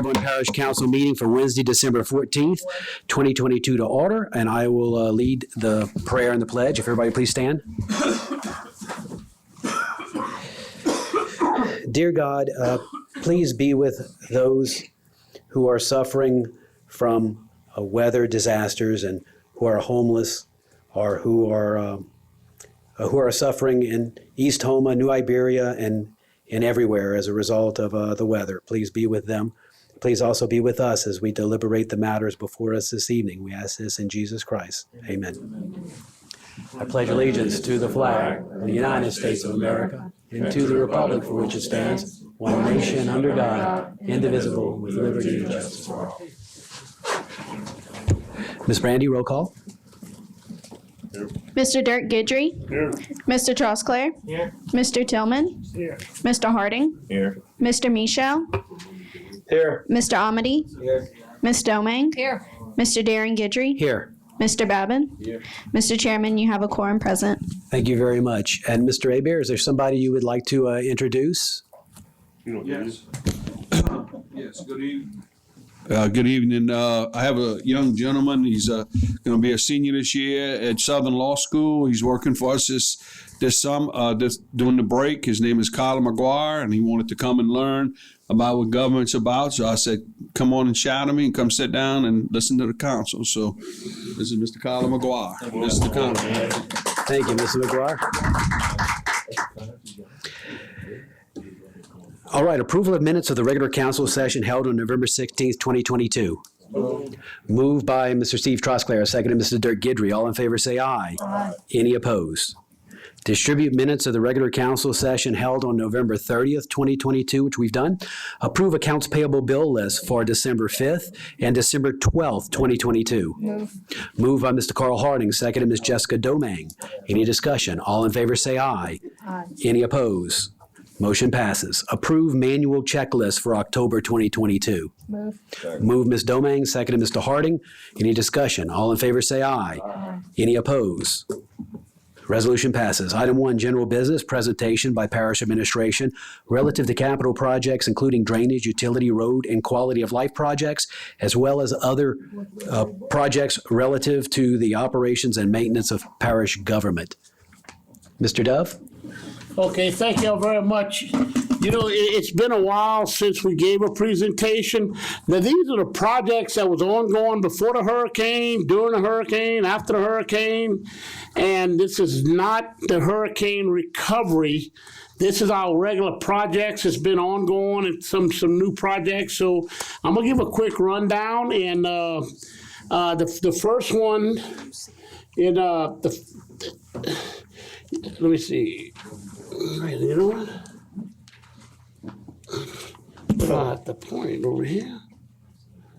Terrebonne Parish Council meeting for Wednesday, December 14th, 2022 to order, and I will lead the prayer and the pledge. If everybody please stand. Dear God, please be with those who are suffering from weather disasters and who are homeless or who are suffering in East Homa, New Iberia, and everywhere as a result of the weather. Please be with them. Please also be with us as we deliberate the matters before us this evening. We ask this in Jesus Christ. Amen. I pledge allegiance to the flag of the United States of America and to the republic for which it stands, one nation under God, indivisible, with liberty and justice for all. Ms. Brandy, roll call. Here. Mr. Dirk Guidry. Here. Mr. Trosclair. Here. Mr. Tillman. Here. Mr. Harding. Here. Mr. Michel. Here. Mr. Amity. Here. Ms. Domingue. Here. Mr. Darren Guidry. Here. Mr. Babin. Here. Mr. Chairman, you have a quorum present. Thank you very much. And Mr. Hebert, is there somebody you would like to introduce? Yes. Yes, good evening. Good evening. I have a young gentleman. He's going to be a senior this year at Southern Law School. He's working for us this during the break. His name is Kyle McGuire, and he wanted to come and learn about what government's about. So I said, come on and shout at me and come sit down and listen to the council. So this is Mr. Kyle McGuire. This is the council. Thank you, Mr. McGuire. All right, approval of minutes of the regular council session held on November 16th, 2022. Moved by Mr. Steve Trosclair, seconded Mr. Dirk Guidry. All in favor say aye. Aye. Any opposed? Distribute minutes of the regular council session held on November 30th, 2022, which we've done. Approve accounts payable bill list for December 5th and December 12th, 2022. Moved by Mr. Carl Harding, seconded Ms. Jessica Domingue. Any discussion? All in favor say aye. Aye. Any opposed? Motion passes. Approve manual checklist for October 2022. Move. Moved Ms. Domingue, seconded Mr. Harding. Any discussion? All in favor say aye. Aye. Any opposed? Resolution passes. Item 1, general business, presentation by parish administration relative to capital projects, including drainage, utility, road, and quality of life projects, as well as other projects relative to the operations and maintenance of parish government. Mr. Dove? Okay, thank you all very much. You know, it's been a while since we gave a presentation. Now, these are the projects that was ongoing before the hurricane, during the hurricane, after the hurricane, and this is not the hurricane recovery. This is our regular projects. It's been ongoing and some new projects. So I'm gonna give a quick rundown. And the first one in let me see. You know what? But I'll have to point over here.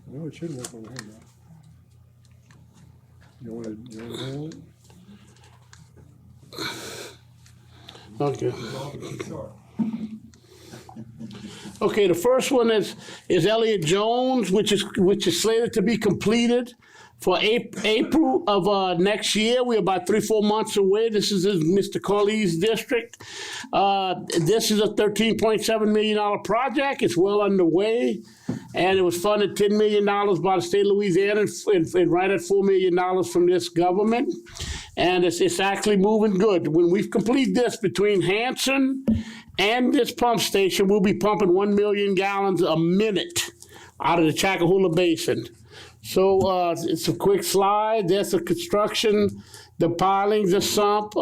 No, it shouldn't work over here, bro. You want to hold it? Okay. Okay, the first one is Elliott Jones, which is slated to be completed for April of next year. We're about 3-4 months away. This is in Mr. Corley's district. This is a $13.7 million project. It's well underway, and it was funded $10 million by the state of Louisiana and right at $4 million from this government. And it's actually moving good. When we've completed this between Hanson and this pump station, we'll be pumping 1 million gallons a minute out of the Chacahula Basin. So it's a quick slide. There's the construction, the pilings, the sump.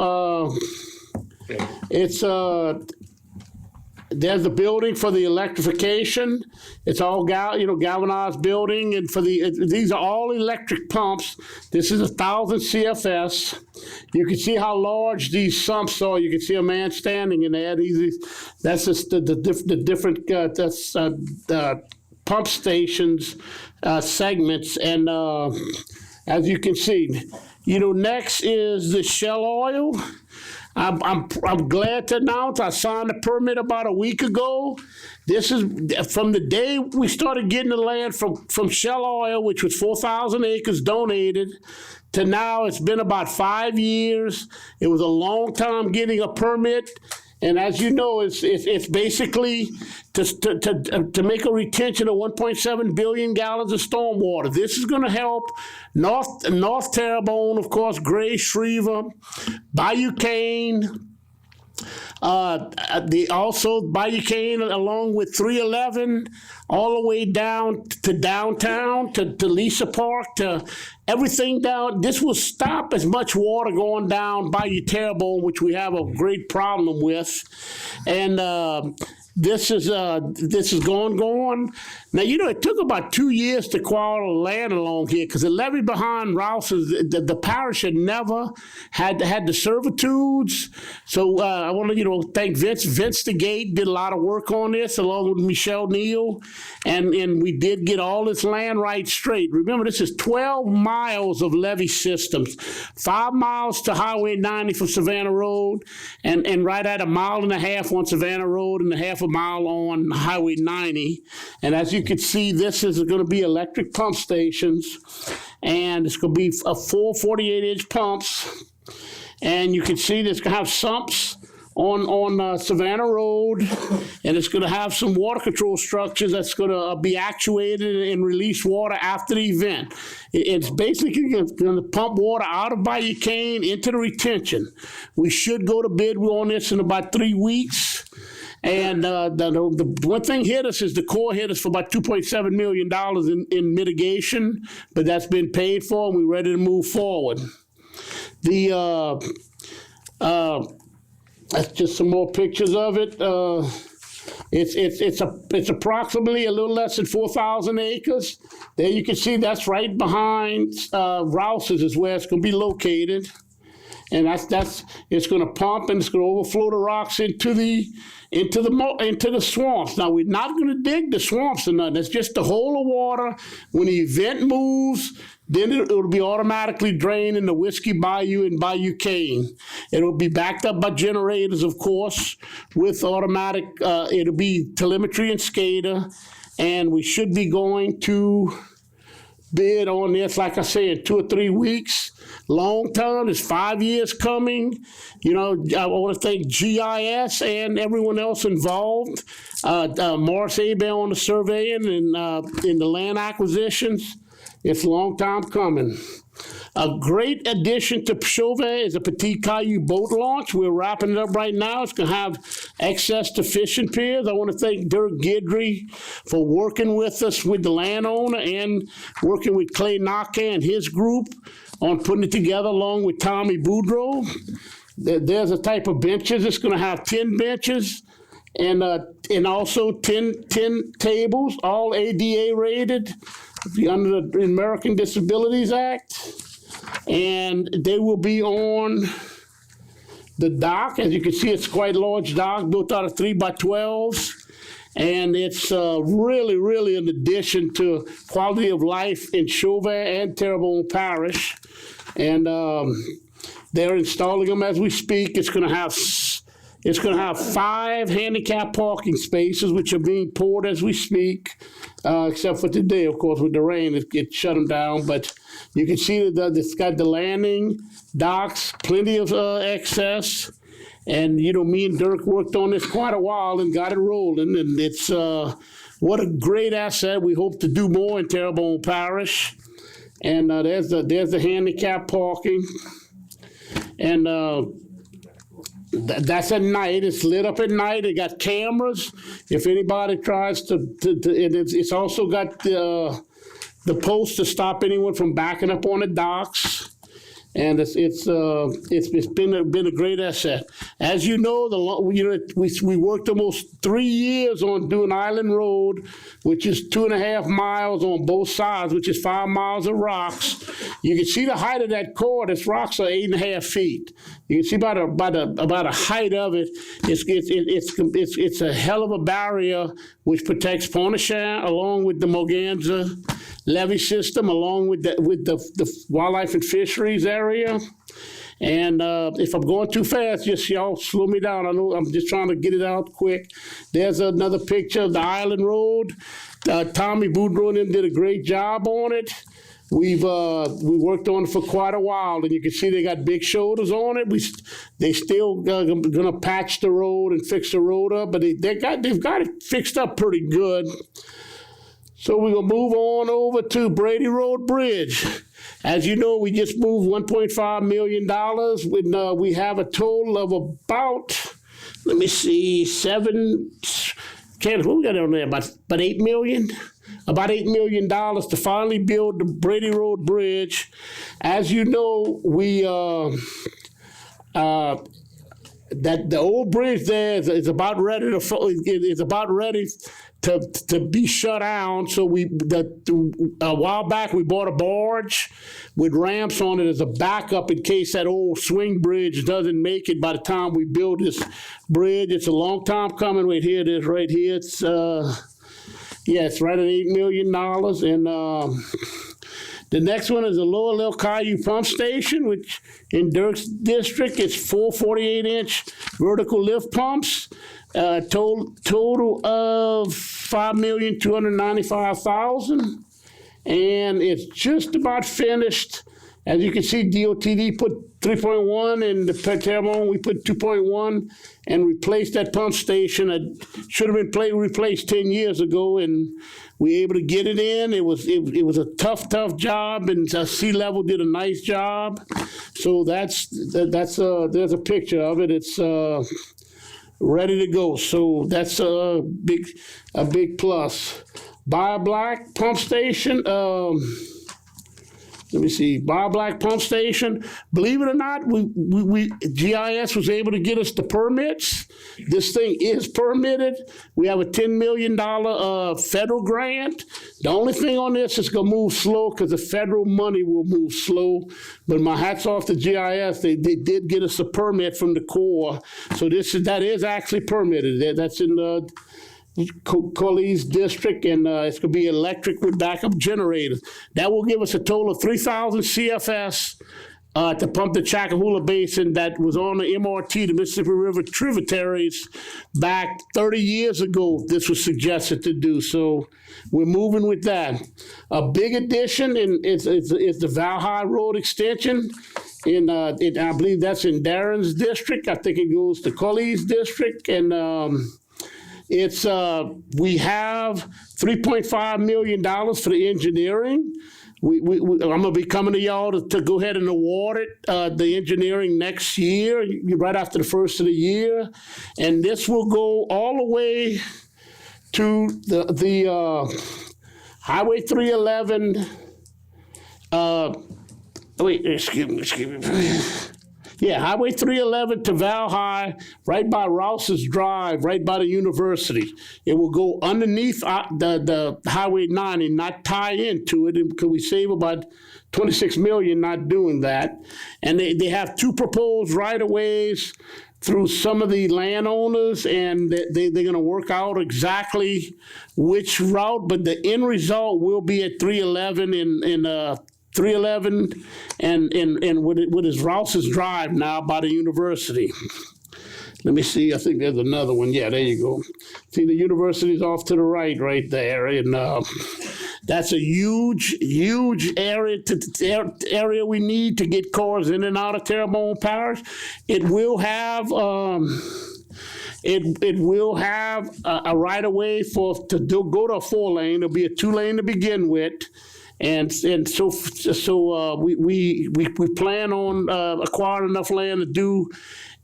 There's the building for the electrification. It's all galvanized building, and these are all electric pumps. This is 1,000 CFS. You can see how large these sumps are. You can see a man standing in there. That's just the different pump stations segments, and as you can see, next is the Shell Oil. I'm glad to announce I signed a permit about a week ago. This is from the day we started getting the land from Shell Oil, which was 4,000 acres donated, to now. It's been about 5 years. It was a long time getting a permit. And as you know, it's basically to make a retention of 1.7 billion gallons of stormwater. This is going to help North Terrebonne, of course, Gray, Shreve, Bayou Cane, also Bayou Cane, along with 311, all the way down to downtown, to Lisa Park, to everything down. This will stop as much water going down Bayou Terrebonne, which we have a great problem with. And this is going. Now, you know, it took about 2 years to acquire land along here because the levee behind Rouse's, the parish had never had the servitudes. So I want to, thank Vince the Gate did a lot of work on this along with Michelle Neal, and we did get all this land right straight. Remember, this is 12 miles of levee systems, 5 miles to Highway 90 from Savannah Road, and right at 1.5 miles on Savannah Road and a half a mile on Highway 90. And as you can see, this is going to be electric pump stations, and it's going to be a full 48-inch pumps. And you can see this going to have sumps on Savannah Road, and it's going to have some water control structures that's going to be actuated and release water after the event. It's basically going to pump water out of Bayou Cane into the retention. We should go to bid on this in about 3 weeks. And the one thing hit us is the Corps hit us for about $2.7 million in mitigation, but that's been paid for, and we're ready to move forward. That's just some more pictures of it. It's approximately a little less than 4,000 acres. There you can see that's right behind Rouse's is where it's going to be located. And it's going to pump, and it's going to overflow the rocks into the swamps. Now, we're not going to dig the swamps or nothing. It's just the hole of water. When the event moves, then it'll be automatically drained in the Whiskey Bayou and Bayou Cane. It'll be backed up by generators, of course, with automatic. It'll be telemetry and SCADA, and we should be going to bid on this, like I said, in 2 or 3 weeks. Long term is 5 years coming. I want to thank GIS and everyone else involved. Morris Abel on the surveying and in the land acquisitions. It's a long time coming. A great addition to Chauvet is a Petit Caillou boat launch. We're wrapping it up right now. It's going to have access to fishing piers. I want to thank Dirk Guidry for working with us with the landowner and working with Clay Naka and his group on putting it together along with Tommy Boudreau. There's a type of benches. It's going to have 10 benches and also 10 tables, all ADA rated under the American Disabilities Act. And they will be on the dock. As you can see, it's quite a large dock built out of 3x12s. And it's really, really an addition to quality of life in Chauvet and Terrebonne Parish. And they're installing them as we speak. It's going to have 5 handicap parking spaces, which are being poured as we speak, except for today, of course, with the rain, it shut them down. But you can see that it's got the landing, docks, plenty of access. And, me and Dirk worked on this quite a while and got it rolling. And it's what a great asset. We hope to do more in Terrebonne Parish. And there's the handicap parking. And that's at night. It's lit up at night. It got cameras. If anybody tries to it's also got the post to stop anyone from backing up on the docks. And it's been a great asset. As you know, we worked almost 3 years on doing Island Road, which is 2.5 miles on both sides, which is 5 miles of rocks. You can see the height of that core. Its rocks are 8.5 feet. You can see about a height of it. It's a hell of a barrier which protects Pointe-aux-Chenes along with the Morganza levee system, along with the wildlife and fisheries area. And if I'm going too fast, just y'all slow me down. I know I'm just trying to get it out quick. There's another picture of the Island Road. Tommy Boudreau and them did a great job on it. we worked on it for quite a while, and you can see they got big shoulders on it. They still gonna patch the road and fix the road up, but they've got it fixed up pretty good. So we're gonna move on over to Brady Road Bridge. As you know, we just moved $1.5 million. We have a total of about, let me see, what we got on there? About $8 million. About $8 million to finally build the Brady Road Bridge. As you know, that the old bridge there is about ready to be shut down. So a while back we bought a barge with ramps on it as a backup in case that old swing bridge doesn't make it by the time we build this bridge. It's a long time coming. Wait, here it is right here. It's it's right at $8 million. And the next one is the Lower Little Caillou Pump Station, which in Dirk's district, it's 4 48-inch vertical lift pumps, total of $5,295,000. And it's just about finished. As you can see, DOTD put 3.1 and the Terrebonne, we put 2.1 and replaced that pump station. It should have been replaced 10 years ago, and we were able to get it in. It was a tough job, and Sea Level did a nice job. So there's a picture of it. It's ready to go. So that's a big plus. Black Pump Station. Let me see, Black Pump Station. Believe it or not, we GIS was able to get us the permits. This thing is permitted. We have a $10 million federal grant. The only thing on this is gonna move slow because the federal money will move slow. But my hat's off to GIS. They did get us a permit from the Corps. So that is actually permitted. That's in the Coley's district, and it's going to be electric with backup generators. That will give us a total of 3,000 CFS to pump the Chacahula Basin that was on the MRT, the Mississippi River tributaries, back 30 years ago. This was suggested to do, so we're moving with that. A big addition is the Valhalla Road extension. I believe that's in Darren's district. I think it goes to Coley's district, and we have $3.5 million for the engineering. I'm gonna be coming to y'all to go ahead and award it, the engineering next year, right after the first of the year, and this will go all the way to the Highway 311. Excuse me. Yeah, Highway 311 to Valhalla, right by Rouse's Drive, right by the university. It will go underneath the Highway 90, not tie into it, because we save about $26 million not doing that. And they have two proposed right-of-ways through some of the landowners, and they're going to work out exactly which route, but the end result will be at 311 in 311 and what is Rouse's Drive now by the university. Let me see, I think there's another one. Yeah, there you go. See, the university's off to the right there. And that's a huge area we need to get cars in and out of Terrebonne Parish. It will have a right of way go to a 4-lane. It'll be a 2-lane to begin with. And so we plan on acquiring enough land to do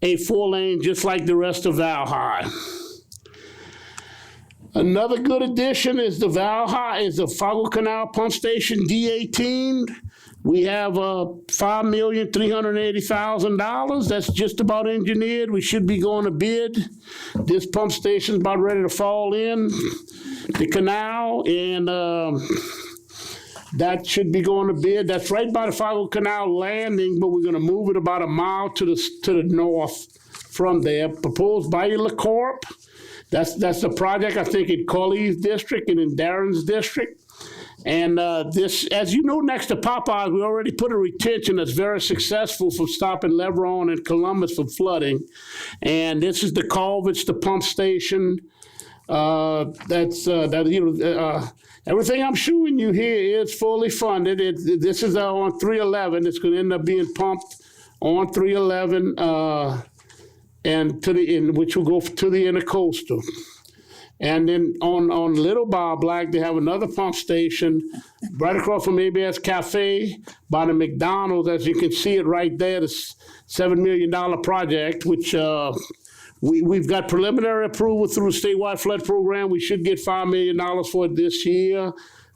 a 4-lane just like the rest of Valhalla. Another good addition is the Fargo Canal Pump Station D18. We have $5,380,000. That's just about engineered. We should be going to bid. This pump station is about ready to fall in the canal, and that should be going to bid. That's right by the Fargo Canal landing, but we're going to move it about a mile to the north from there. Proposed by LaCorp. That's the project, I think, in Coley's district and in Darren's district. And this, as you know, next to Popeyes, we already put a retention that's very successful for stopping Lebanon and Columbus from flooding. And this is the culverts, the pump station. Everything I'm showing you here is fully funded. This is on 311. It's going to end up being pumped on 311, and which will go to the intercoastal. And then on Little Bob Black, they have another pump station right across from ABS Cafe by the McDonald's. As you can see it right there, the $7 million project, which we've got preliminary approval through the statewide flood program. We should get $5 million for it this year.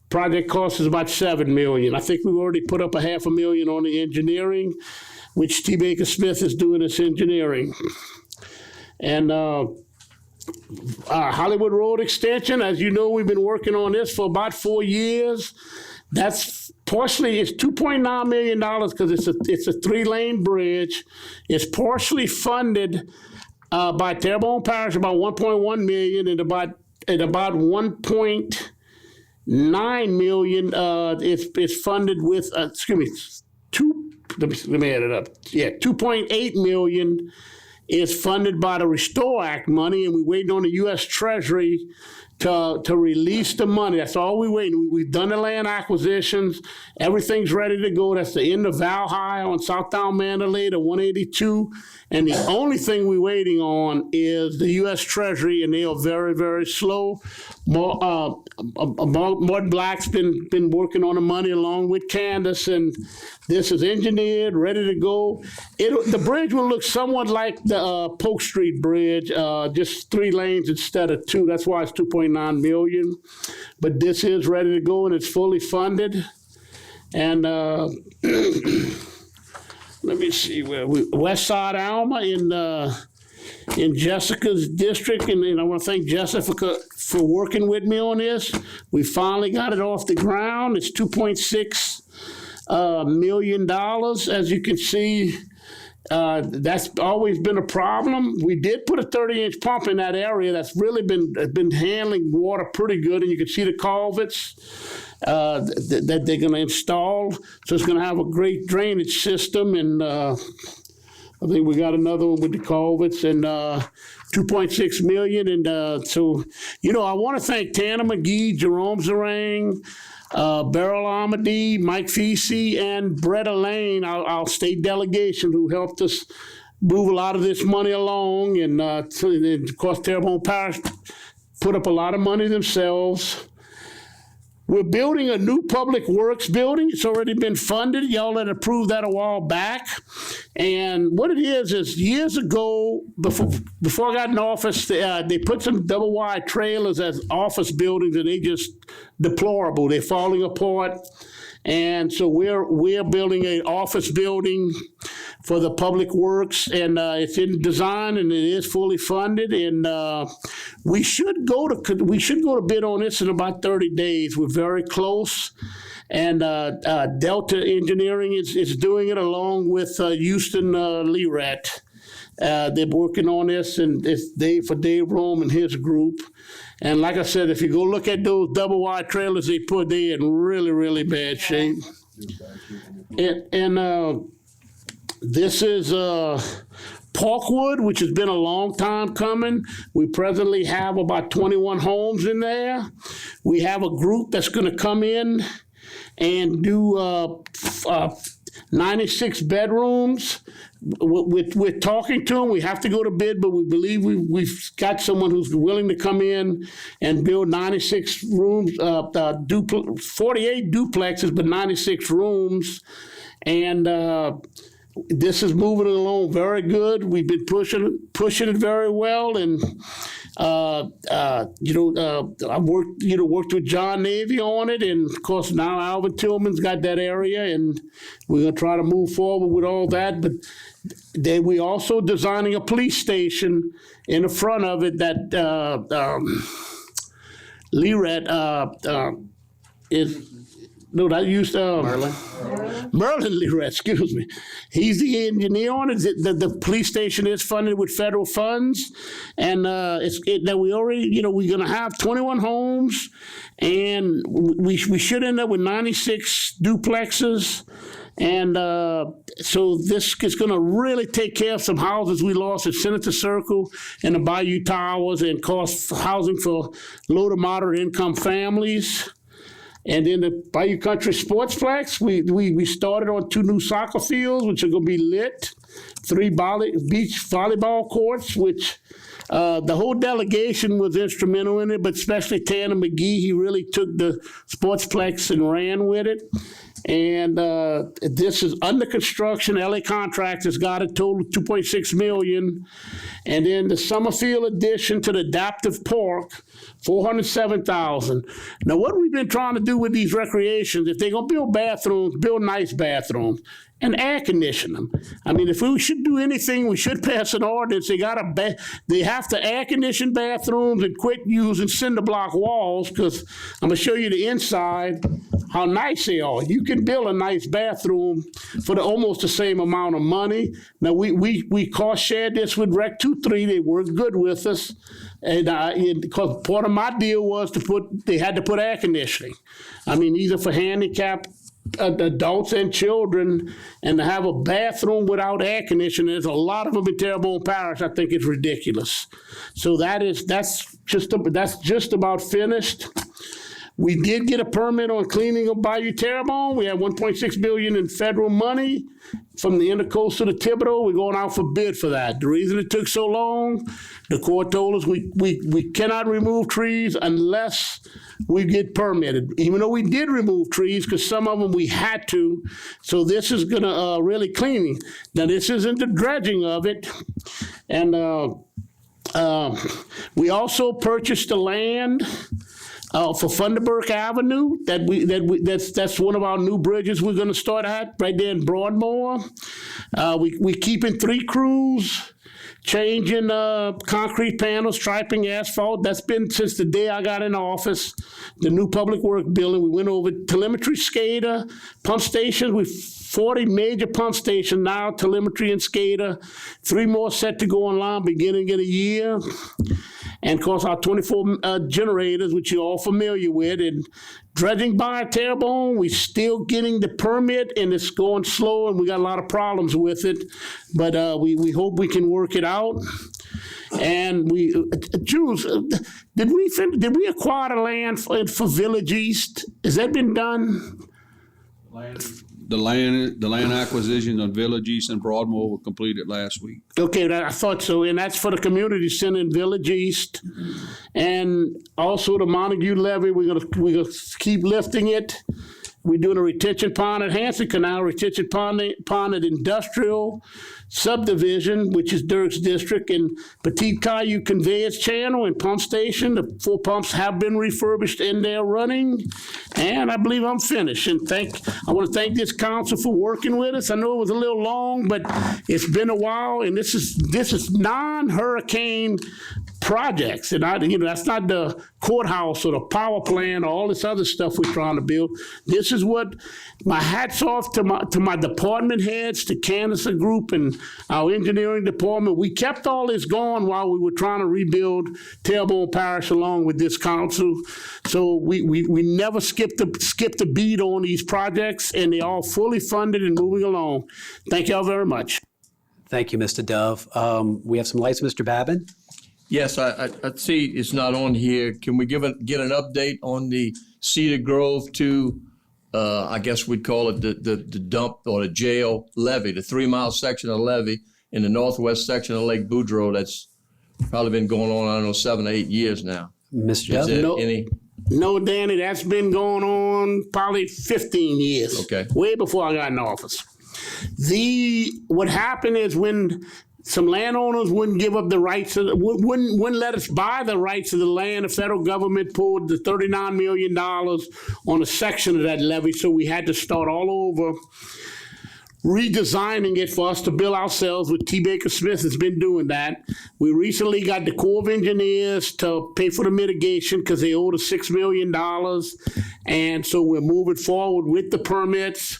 Project cost is about $7 million. I think we've already put up $500,000 on the engineering, which T. Baker Smith is doing this engineering. And Hollywood Road extension, as you know, we've been working on this for about 4 years. That's partially, it's $2.9 million because it's a 3-lane bridge. It's partially funded by Terrebonne Parish, about $1.1 million, and about $1.9 million it's funded with let me add it up. Yeah, $2.8 million is funded by the Restore Act money, and we're waiting on the U.S. Treasury to release the money. That's all we're waiting. We've done the land acquisitions. Everything's ready to go. That's the end of Valhalla on Southdown Mandalay, the 182. And the only thing we're waiting on is the U.S. Treasury, and they are very, very slow. Martin Black's been working on the money along with Candace, and this is engineered, ready to go. The bridge will look somewhat like the Polk Street Bridge, just 3 lanes instead of 2. That's why it's $2.9 million. But this is ready to go, and it's fully funded. And let me see where West Side Alma in Jessica's district, and I want to thank Jessica for working with me on this. We finally got it off the ground. It's $2.6 million. As you can see, that's always been a problem. We did put a 30-inch pump in that area that's really been handling water pretty good, and you can see the culverts that they're going to install. So it's going to have a great drainage system, and I think we got another one with the culverts, and $2.6 million. And so, I want to thank Tanner McGee, Jerome Zarang, Beryl Amadi, Mike Feasey, and Brett Elaine, our state delegation, who helped us move a lot of this money along. And of course, Terrebonne Parish put up a lot of money themselves. We're building a new public works building. It's already been funded. Y'all had approved that a while back. And what it is years ago, before I got in office, they put some double wide trailers as office buildings, and they just deplorable. They're falling apart. And so we're building an office building for the public works, and it's in design, and it is fully funded. And we should go to bid on this in about 30 days. We're very close. And Delta Engineering is doing it along with Houston Lerat. They're working on this, and it's Dave Rome and his group. And like I said, if you go look at those double wide trailers they're in really, really bad shape. And this is Parkwood, which has been a long time coming. We presently have about 21 homes in there. We have a group that's going to come in and do 96 bedrooms. We're talking to them. We have to go to bid, but we believe we've got someone who's willing to come in and build 96 rooms, 48 duplexes, but 96 rooms. And this is moving along very good. We've been pushing it very well. And I worked with John Navy on it, and of course now Alvin Tillman's got that area, and we're gonna try to move forward with all that. But we also designing a police station in the front of it that Lerat is. No, that used Merlin Lerat, excuse me. He's the engineer on it. The police station is funded with federal funds, and that we already, we're going to have 21 homes, and we should end up with 96 duplexes. And so this is going to really take care of some houses we lost at Senator Circle and the Bayou Towers, and cost housing for low to moderate income families. And then the Bayou Country Sportsplex, we started on 2 new soccer fields, which are going to be lit, 3 beach volleyball courts, which the whole delegation was instrumental in it, but especially Tanner McGee. He really took the Sportsplex and ran with it. And this is under construction. LA Contractors got it, total $2.6 million. And then the Summerfield addition to the adaptive park, $407,000. Now, what we've been trying to do with these recreations, if they're going to build bathrooms, build nice bathrooms and air condition them. I mean, if we should do anything, we should pass an ordinance. They have to air condition bathrooms and quit using cinder block walls, because I'm going to show you the inside, how nice they are. You can build a nice bathroom for almost the same amount of money. Now, we cost shared this with Rec 23. They worked good with us. And because part of my deal was they had to put air conditioning. I mean, these are for handicapped adults and children, and to have a bathroom without air conditioning, there's a lot of them in Terrebonne Parish. I think it's ridiculous. So that's just about finished. We did get a permit on cleaning of Bayou Terrebonne. We have $1.6 billion in federal money from the intercoastal to Thibodeau. We're going out for bid for that. The reason it took so long, the Corps told us we cannot remove trees unless we get permitted, even though we did remove trees, because some of them we had to. So this is going to really cleaning. Now, this isn't the dredging of it. And we also purchased the land for Funderburk Avenue. That's one of our new bridges we're going to start at right there in Broadmoor. We keeping 3 crews, changing concrete panels, striping asphalt. That's been since the day I got in office. The new public work building. We went over telemetry, SCADA, pump stations. We 40 major pump stations now, telemetry and SCADA. 3 more set to go online beginning of the year. And of course, our 24 generators, which you're all familiar with. And dredging by Terrebonne, we're still getting the permit, and it's going slow, and we got a lot of problems with it. But we hope we can work it out. And Jules, did we acquire the land for Village East? Has that been done? The land acquisition on Village East and Broadmoor were completed last week. Okay, I thought so, and that's for the community center in Village East, and also the Montague levee. We're gonna keep lifting it. We're doing a retention pond at Hanson Canal, retention pond at Industrial Subdivision, which is Dirk's district, and Petit Caillou Conveyance Channel and Pump Station. The 4 pumps have been refurbished and they're running, and I believe I'm finished. And I want to thank this council for working with us. I know it was a little long, but it's been a while, and this is non-hurricane projects, and that's not the courthouse or the power plant or all this other stuff we're trying to build. This is what my hats off to my department heads, to Candace Group and our engineering department. We kept all this going while we were trying to rebuild Terrebonne Parish along with this council. So we never skipped a beat on these projects, and they're all fully funded and moving along. Thank y'all very much. Thank you, Mr. Dove. We have some lights, Mr. Babin. Yes, I see it's not on here. Can we get an update on the Cedar Grove to, I guess we'd call it the dump or the jail levee, the 3-mile section of levee in the northwest section of Lake Boudreaux that's probably been going on, I don't know, 7 or 8 years now. Mr. Is Dove? there No, Danny, that's been going on probably 15 years. Okay. Way before I got in office. What happened is when some landowners wouldn't give up the rights, wouldn't let us buy the rights of the land, the federal government pulled the $39 million on a section of that levee, so we had to start all over, redesigning it for us to build ourselves, with T. Baker Smith has been doing that. We recently got the Corps of Engineers to pay for the mitigation because they owed us $6 million. And so we're moving forward with the permits.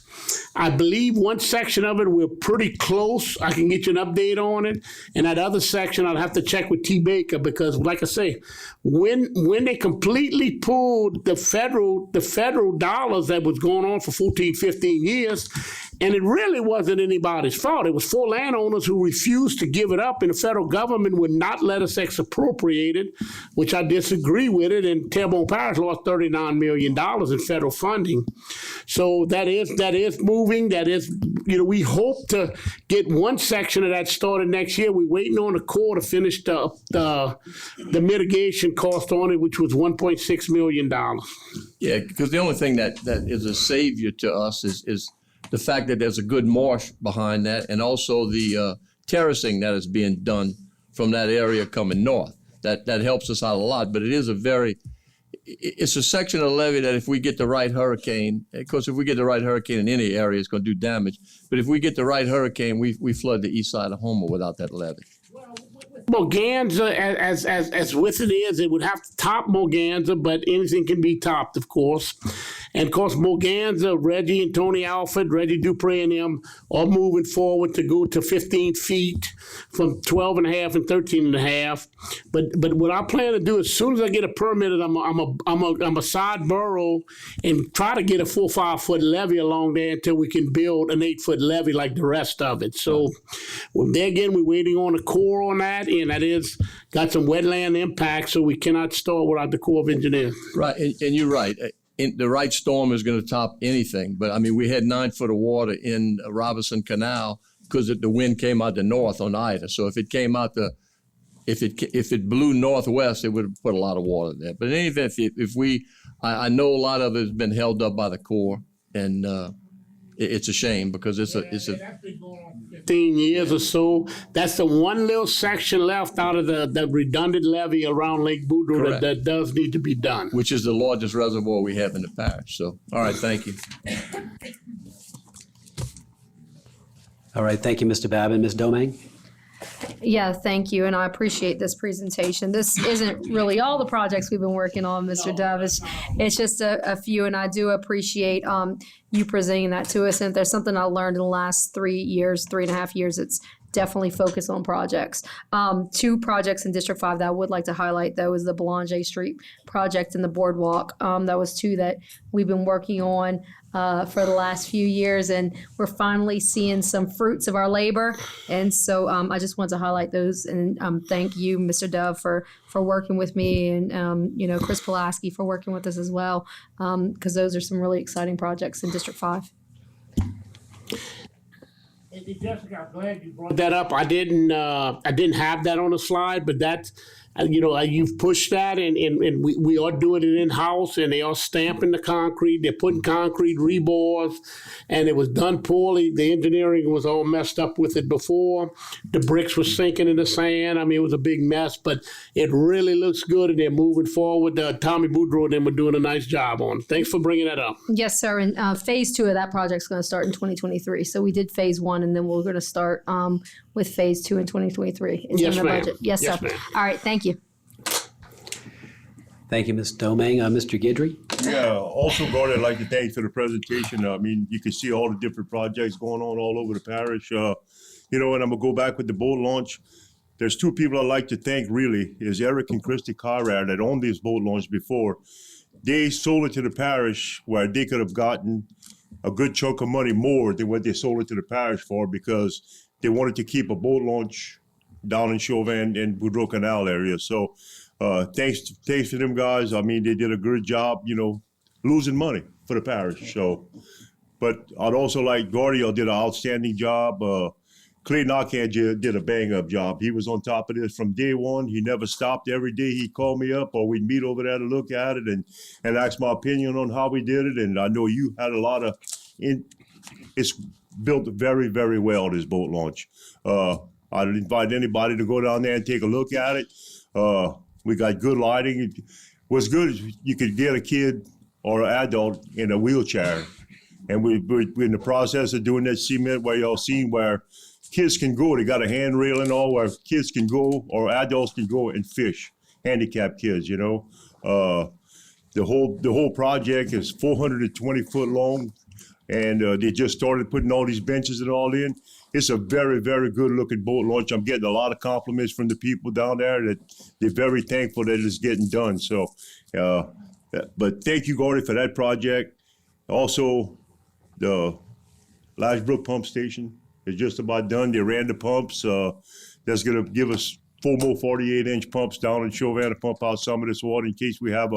I believe one section of it, we're pretty close. I can get you an update on it. And that other section, I'll have to check with T. Baker because, like I say, when they completely pulled the federal dollars that was going on for 14, 15 years, and it really wasn't anybody's fault. It was 4 landowners who refused to give it up, and the federal government would not let us expropriate it, which I disagree with it. And Terrebonne Parish lost $39 million in federal funding. So that is moving. That is, we hope to get one section of that started next year. We're waiting on the Corps to finish the mitigation cost on it, which was $1.6 million. Yeah, because the only thing that is a savior to us is the fact that there's a good marsh behind that, and also the terracing that is being done from that area coming north. That helps us out a lot, but it's a section of the levee that if we get the right hurricane, of course, if we get the right hurricane in any area, it's going to do damage. But if we get the right hurricane, we flood the east side of Homer without that levee. Morganza, as with it is, it would have to top Morganza, but anything can be topped, of course. And of course, Morganza, Reggie and Tony Alford, Reggie Dupre and them are moving forward to go to 15 feet from 12 and a half and 13 and a half. But what I plan to do, as soon as I get a permit, I'm a side burrow and try to get a 4 or 5 foot levee along there until we can build an 8 foot levee like the rest of it. So there again, we're waiting on the Corps on that, and that is got some wetland impact, so we cannot start without the Corps of Engineers. Right, and you're right. The right storm is going to top anything. But I mean, we had 9 foot of water in Robinson Canal because the wind came out the north on Ida. So if it came out if it blew northwest, it would have put a lot of water there. But in any event, I know a lot of it has been held up by the Corps, and it's a shame because it's a. That's been going on for 15 years or so. That's the one little section left out of the redundant levee around Lake Boudreaux that does need to be done. Which is the largest reservoir we have in the parish. So, all right, thank you. All right, thank you, Mr. Babin. Ms. Domingue? Yeah, thank you, and I appreciate this presentation. This isn't really all the projects we've been working on, Mr. Dove. It's just a few, and I do appreciate you presenting that to us. And if there's something I learned in the last 3.5 years, it's definitely focus on projects. 2 projects in District 5 that I would like to highlight, though, is the Belanger Street project and the boardwalk. That was 2 that we've been working on for the last few years, and we're finally seeing some fruits of our labor. And so I just want to highlight those, and thank you, Mr. Dove, for working with me, and Chris Pulaski for working with us as well, because those are some really exciting projects in District 5. Hey, Jessica, I'm glad you brought that up. I didn't have that on the slide, but that's, you've pushed that, and we are doing it in-house, and they are stamping the concrete. They're putting concrete rebars, and it was done poorly. The engineering was all messed up with it before. The bricks were sinking in the sand. I mean, it was a big mess, but it really looks good, and they're moving forward. Tommy Boudreaux and them were doing a nice job on it. Thanks for bringing that up. Yes, sir. And phase 2 of that project's going to start in 2023. So we did phase 1, and then we're going to start with phase 2 in 2023. It's Yes, in the ma'am. budget. Yes, Yes, sir. ma'am. All right. Thank you. Thank you, Ms. Domingue. Mr. Guidry? Yeah, also, Gordon, I'd like to thank you for the presentation. I mean, you can see all the different projects going on all over the parish. And I'm going to go back with the boat launch. There's 2 people I'd like to thank, really, is Eric and Christy Conrad that owned this boat launch before. They sold it to the parish where they could have gotten a good chunk of money more than what they sold it to the parish for, because they wanted to keep a boat launch down in Chauvin and Boudreaux Canal area. So thanks to them guys. I mean, they did a good job, losing money for the parish. So, but I'd also like Gordy did an outstanding job. Clay Knockhand did a bang-up job. He was on top of this from day one. He never stopped. Every day he'd call me up, or we'd meet over there to look at it and ask my opinion on how we did it. And I know you had a lot of it's built very, very well, this boat launch. I'd invite anybody to go down there and take a look at it. We got good lighting. What's good is you could get a kid or an adult in a wheelchair. And we're in the process of doing that cement where y'all seen where kids can go. They got a handrail and all where kids can go or adults can go and fish, handicapped kids, The whole project is 420 foot long, and they just started putting all these benches and all in. It's a very, very good looking boat launch. I'm getting a lot of compliments from the people down there that they're very thankful that it's getting done. So, but thank you, Gordy, for that project. Also, the Lashbrook pump station is just about done. They ran the pumps. That's going to give us 4 more 48-inch pumps down in Chauvin to pump out some of this water in case we have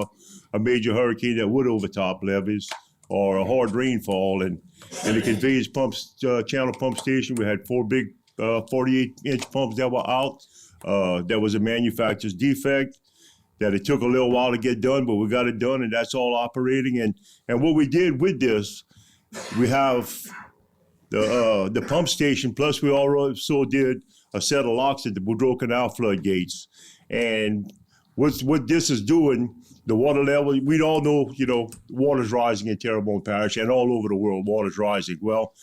a major hurricane that would overtop levees or a hard rainfall. And the conveyance pumps, channel pump station, we had 4 big 48-inch pumps that were out. That was a manufacturer's defect that it took a little while to get done, but we got it done, and that's all operating. And what we did with this, we have the pump station, plus we also did a set of locks at the Boudreaux Canal floodgates. And what this is doing, the water level, we all know, water's rising in Terrebonne Parish and all over the world, water's rising. Well,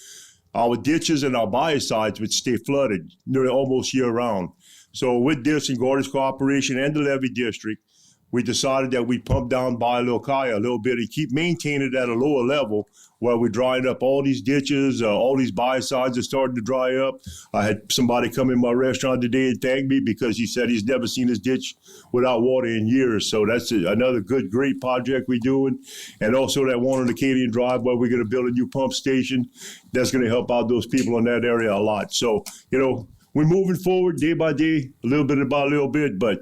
our ditches and our biocides would stay flooded almost year round. So with this and Gordy's cooperation and the levee district, we decided that we'd pump down by Locaia a little bit and keep maintaining it at a lower level while we're drying up all these ditches, all these biocides are starting to dry up. I had somebody come in my restaurant today and thank me because he said he's never seen his ditch without water in years. So that's another great project we're doing. And also that one on Acadian Drive where we're going to build a new pump station. That's going to help out those people in that area a lot. So, we're moving forward day by day, a little bit by a little bit, but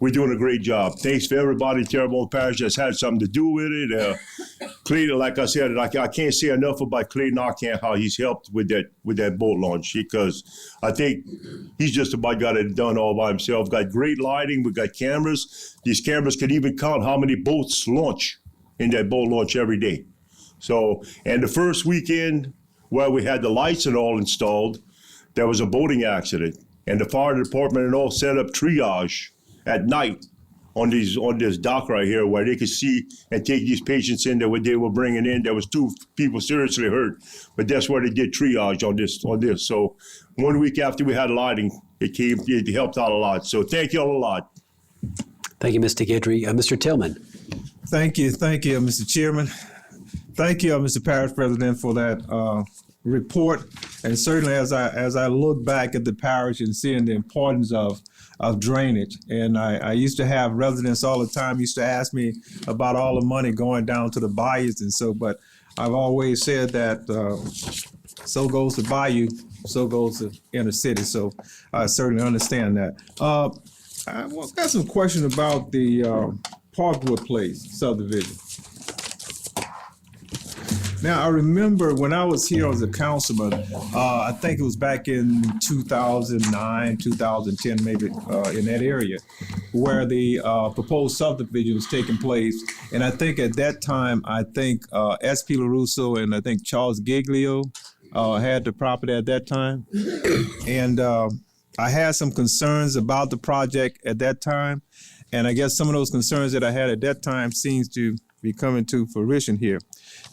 we're doing a great job. Thanks for everybody in Terrebonne Parish that's had something to do with it. Clayton, like I said, I can't say enough about Clayton Arcand, how he's helped with that boat launch, because I think he's just about got it done all by himself. Got great lighting. We got cameras. These cameras can even count how many boats launch in that boat launch every day. So, and the first weekend where we had the lights and all installed, there was a boating accident, and the fire department and all set up triage at night on this dock right here where they could see and take these patients in that they were bringing in. There was 2 people seriously hurt, but that's where they did triage on this. So 1 week after we had lighting, it helped out a lot. So thank you all a lot. Thank you, Mr. Guidry. Mr. Tillman. Thank you, Mr. Chairman. Thank you, Mr. Parish President, for that report. And certainly, as I look back at the parish and seeing the importance of drainage, and I used to have residents all the time used to ask me about all the money going down to the bayous and so. But I've always said that so goes the bayou, so goes the inner city. So I certainly understand that. I got some questions about the Parkwood Place subdivision. Now, I remember when I was here as a councilman, I think it was back in 2009, 2010, maybe in that area, where the proposed subdivision was taking place. And I think at that time, S.P. LaRusso and I think Charles Giglio had the property at that time. And I had some concerns about the project at that time. And I guess some of those concerns that I had at that time seems to be coming to fruition here.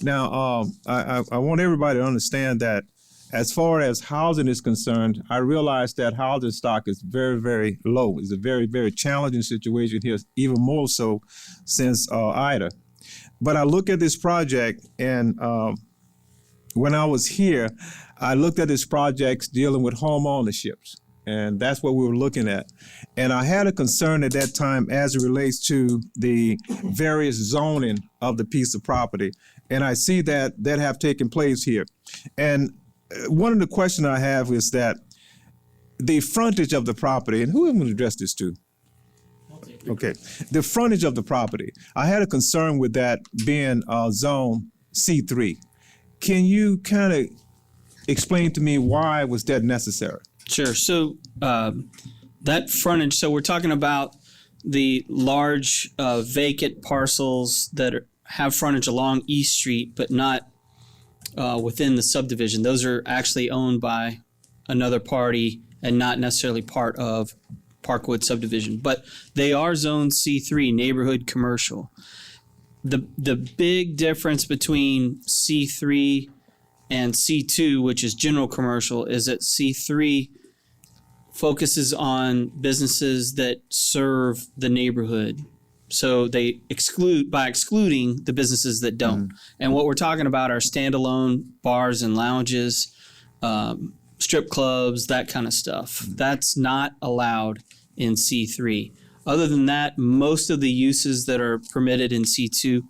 Now, I want everybody to understand that as far as housing is concerned, I realize that housing stock is very, very low. It's a very, very challenging situation here, even more so since Ida. But I look at this project, and when I was here, I looked at this project dealing with home ownerships. And that's what we were looking at. And I had a concern at that time as it relates to the various zoning of the piece of property. And I see that have taken place here. And one of the questions I have is that the frontage of the property, and who am I going to address this to? Okay, the frontage of the property. I had a concern with that being zone C3. Can you kind of explain to me why was that necessary? Sure. So that frontage, so we're talking about the large vacant parcels that have frontage along East Street, but not within the subdivision. Those are actually owned by another party and not necessarily part of Parkwood subdivision, but they are zone C3, neighborhood commercial. The big difference between C3 and C2, which is general commercial, is that C3 focuses on businesses that serve the neighborhood So they excluding the businesses that don't. And what we're talking about are standalone bars and lounges, strip clubs, that kind of stuff. That's not allowed in C3. Other than that, most of the uses that are permitted in C2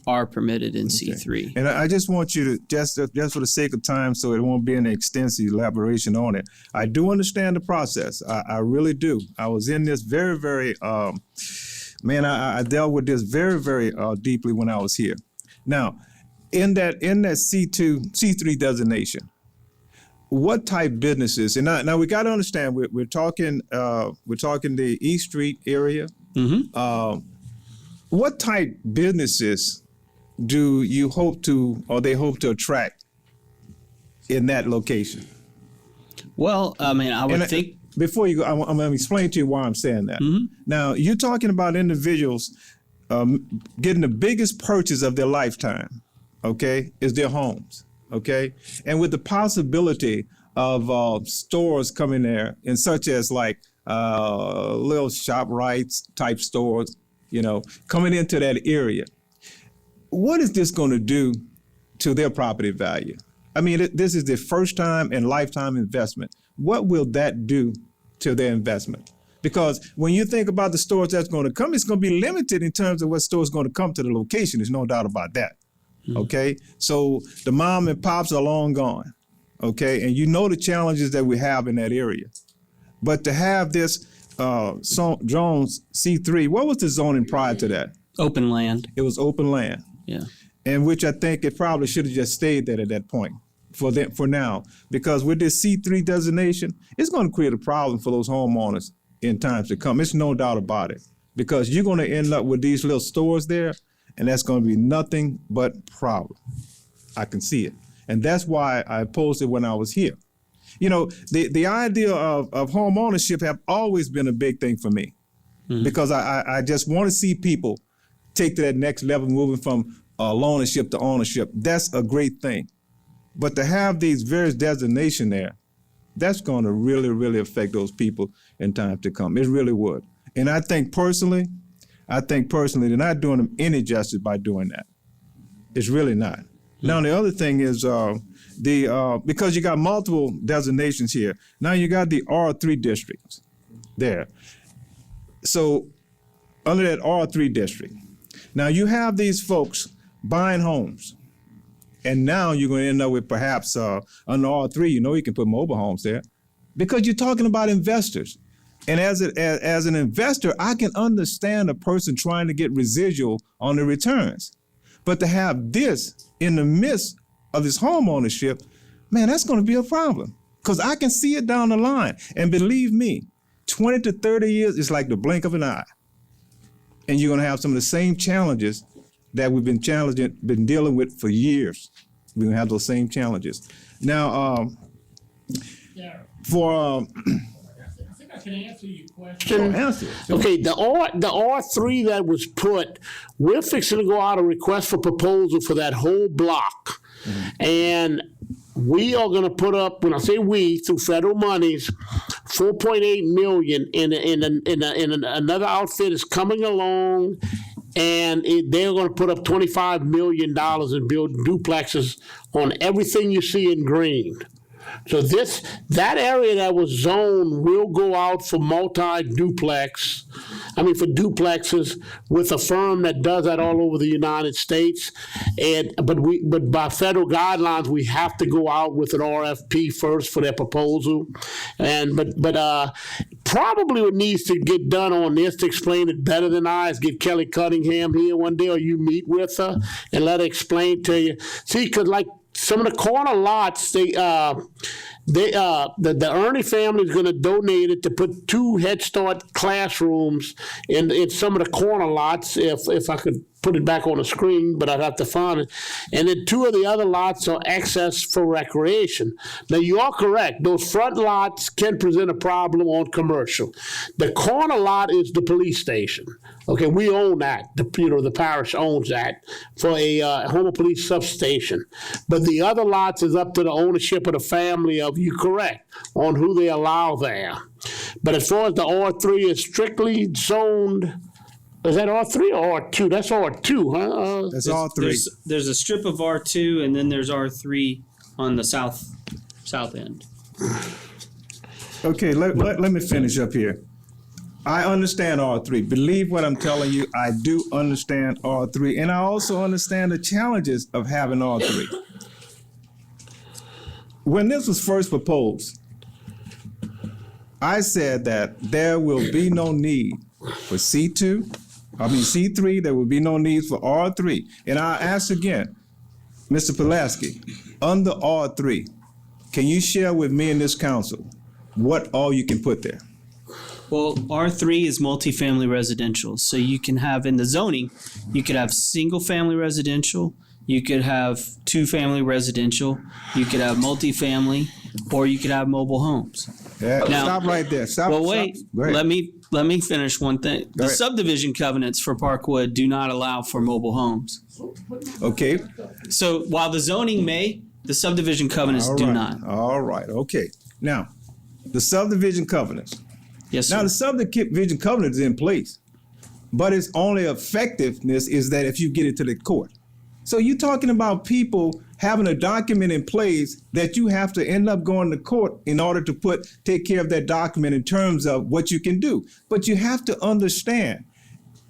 are permitted in C3. And I just want you to, just for the sake of time, so it won't be an extensive elaboration on it, I do understand the process. I really do. I was in this very, very, I dealt with this very, very deeply when I was here. Now, in that C3 designation, what type businesses? And now we got to understand we're talking the East Street area. What type businesses do you hope to, or they hope to attract in that location? Well, I mean, I would think. Before you go, I'm going to explain to you why I'm saying that. Now, you're talking about individuals getting the biggest purchase of their lifetime, okay, is their homes, okay? And with the possibility of stores coming there, and such as like little ShopRites type stores, coming into that area. What is this going to do to their property value? I mean, this is their first time and lifetime investment. What will that do to their investment? Because when you think about the stores that's going to come, it's going to be limited in terms of what stores going to come to the location. There's no doubt about that. Okay? So the mom and pops are long gone. Okay? And you know the challenges that we have in that area. But to have this Jones C3, what was the zoning prior to that? Open land. It was open land. Yeah. And which I think it probably should have just stayed there at that point for now. Because with this C3 designation, it's going to create a problem for those homeowners in times to come. It's no doubt about it. Because you're going to end up with these little stores there, and that's going to be nothing but problem. I can see it. And that's why I opposed it when I was here. The idea of home ownership have always been a big thing for me. Because I just want to see people take to that next level, moving from loanership to ownership. That's a great thing. But to have these various designations there, that's going to really, really affect those people in time to come. It really would. And I think personally, they're not doing them any justice by doing that. It's really not. Now, the other thing is because you got multiple designations here, now you got the R3 districts there. So under that R3 district, now you have these folks buying homes, and now you're going to end up with perhaps under R3, you can put mobile homes there, because you're talking about investors. And as an investor, I can understand a person trying to get residual on the returns. But to have this in the midst of this home ownership, man, that's going to be a problem, because I can see it down the line. And believe me, 20 to 30 years is like the blink of an eye. And you're going to have some of the same challenges that we've been dealing with for years. We're going to have those same challenges. Now, for I think I can answer your question. Okay, the R3 that was put, we're fixing to go out a request for proposal for that whole block. And we are going to put up, when I say we, through federal monies, $4.8 million in another outfit is coming along, and they're going to put up $25 million and build duplexes on everything you see in green. So that area that was zoned will go out for duplexes with a firm that does that all over the United States. But by federal guidelines, we have to go out with an RFP first for their proposal. But probably what needs to get done on this, to explain it better than I, is get Kelly Cunningham here one day, or you meet with her and let her explain to you. See, because like some of the corner lots, the Ernie family is going to donate it to put 2 Head Start classrooms in some of the corner lots, if I could put it back on the screen, but I'd have to find it. And then 2 of the other lots are access for recreation. Now, you are correct. Those front lots can present a problem on commercial. The corner lot is the police station. Okay, we own that. The parish owns that for a Homer Police substation. But the other lots is up to the ownership of the family of, you correct, on who they allow there. But as far as the R3 is strictly zoned Is that R3 or R2? That's R2, huh? That's all three. There's a strip of R2 and then there's R3 on the south end. Okay, let me finish up here. I understand R3. Believe what I'm telling you, I do understand R3, and I also understand the challenges of having R3. When this was first proposed, I said that there will be no need for C3, there will be no need for R3. And I ask again, Mr. Pulaski, under R3, can you share with me and this council what all you can put there? Well, R3 is multifamily residential. So you can have in the zoning, you could have single family residential, you could have 2-family residential, you could have multifamily, or you could have mobile homes. Yeah, Now- stop right there. Stop. Well, stop. wait, Go ahead. let me finish one thing. The ahead. subdivision covenants for Parkwood do not allow for mobile homes. Okay. So while the zoning may, the subdivision covenants All do right. not. All right. Okay. Now, the subdivision covenants. Yes, Now, sir. the subdivision covenant is in place, but its only effectiveness is that if you get it to the court. So you're talking about people having a document in place that you have to end up going to court in order to take care of that document in terms of what you can do. But you have to understand,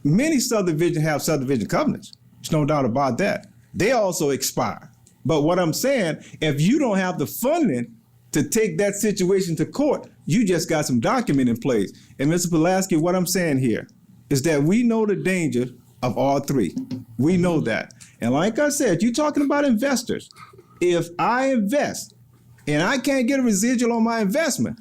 many subdivisions have subdivision covenants. There's no doubt about that. They also expire. But what I'm saying, if you don't have the funding to take that situation to court, you just got some document in place. And Mr. Pulaski, what I'm saying here is that we know the danger of R3. We know that. And like I said, you're talking about investors. If I invest and I can't get a residual on my investment,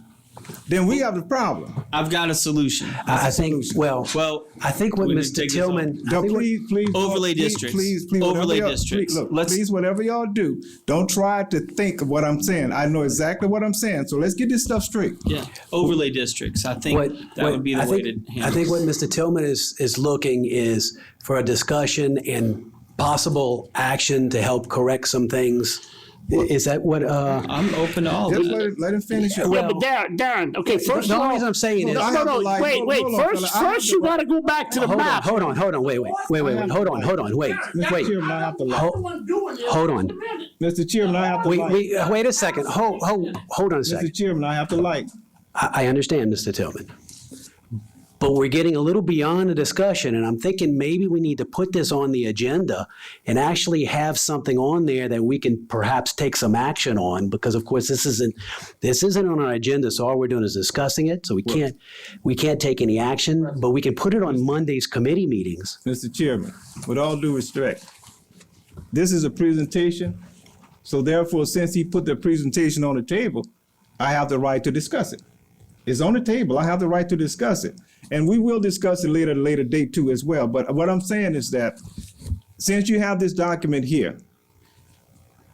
then we have a problem. I've got a solution. I think, well, Well, I think what we can Mr. take this Tillman, I No, think what- please, Overlay please, districts. Please, Overlay whatever y'all- districts. Please, look, Let's- please, whatever y'all do, don't try to think of what I'm saying. I know exactly what I'm saying. So let's get this stuff straight. yeah, overlay districts. I think that would be the way to handle I think it. what Mr. Tillman is looking is for a discussion and possible action to help correct some things. Is that what, I'm open to all of Just that. let him finish it. Yeah, but Darren, okay, first the of only all. reason I'm saying is- No, I have no, to like- wait, hold wait, on, fella. I have first to you like- gotta go back to the hold on, map. hold on, wait, Mr. Chairman, I have to like. hold on. Mr. Chairman, I have to like. Wait a second, hold on a second. Mr. Chairman, I have to like. I understand, Mr. Tillman. But we're getting a little beyond the discussion, and I'm thinking maybe we need to put this on the agenda and actually have something on there that we can perhaps take some action on, because of course this isn't on our agenda, so all we're doing is discussing it, so we can't take any action, but we can put it on Monday's committee meetings. Mr. Chairman, with all due respect, this is a presentation, so therefore, since he put the presentation on the table, I have the right to discuss it. It's on the table, I have the right to discuss it. And we will discuss it at a later date too as well. But what I'm saying is that since you have this document here,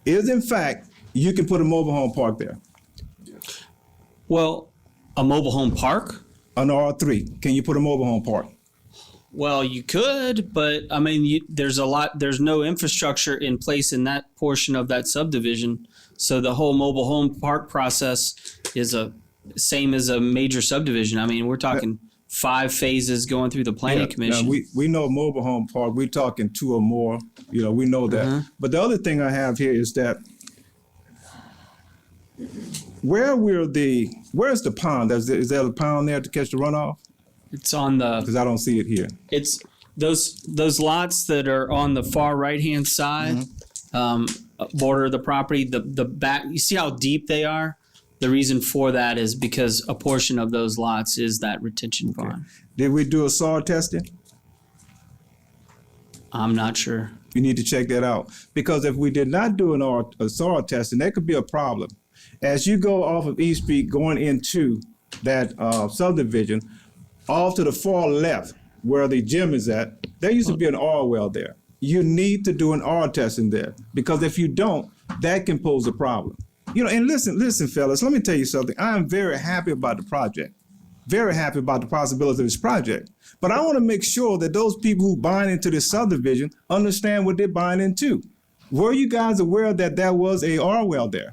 is in fact, you can put a mobile home park there Well, a mobile home park? on R3. Can you put a mobile home park? Well, you could, but I mean, there's no infrastructure in place in that portion of that subdivision. So the whole mobile home park process is same as a major subdivision. I mean, we're talking 5 phases going through the planning commission. Now, we know mobile home park, we're talking 2 or more, we know that. But the other thing I have here is that where's the pond? Is there a pond there to catch the runoff? It's on the, Because I don't see it here. it's those lots that are on the far right-hand side, border of the property, the back, you see how deep they are? The reason for that is because a portion of those lots is that retention pond. Did we do a soil testing? I'm not sure. You need to check that out. Because if we did not do a soil testing, that could be a problem. As you go off of East Street going into that subdivision, off to the far left where the gym is at, there used to be an oil well there. You need to do an oil testing there. Because if you don't, that can pose a problem. And listen, fellas, let me tell you something. I am very happy about the project. Very happy about the possibility of this project. But I want to make sure that those people who buy into this subdivision understand what they're buying into. Were you guys aware that there was a oil well there?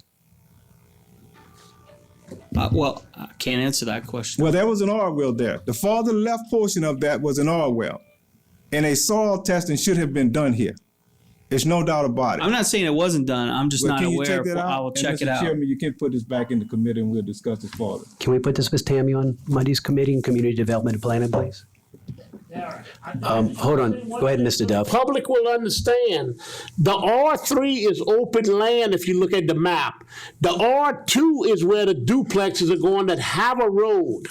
Well, I can't answer that question. Well, there was an oil well there. The farther left portion of that was an oil well. And a soil testing should have been done here. There's no doubt about it. I'm not saying it wasn't done. I'm just But not can you aware. check that out? I will And check it Mr. out. Chairman, you can put this back in the committee and we'll discuss this further. Can we put this, Ms. Tammy, on Monday's committee, Community Development and Planning, please? Hold on. Go ahead, Mr. Dove. Public will understand. The R3 is open land if you look at the map. The R2 is where the duplexes are going that have a road.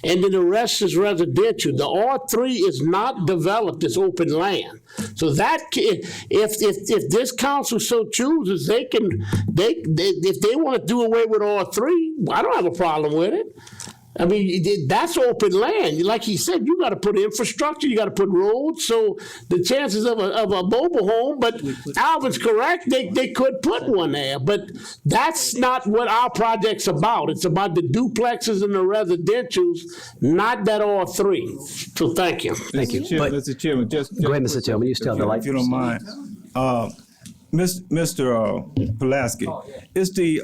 And then the rest is residential. The R3 is not developed, it's open land. So that, if this council so chooses, if they want to do away with R3, I don't have a problem with it. I mean, that's open land. Like he said, you got to put infrastructure, you got to put roads. So the chances of a mobile home, but Alvin's correct, they could put one there. But that's not what our project's about. It's about the duplexes and the residentials, not that R3. So thank you. Thank you. Chairman, But Mr. Chairman, just go ahead, Mr. Tillman. You still have the light. if you don't mind. Mr. Pulaski, is the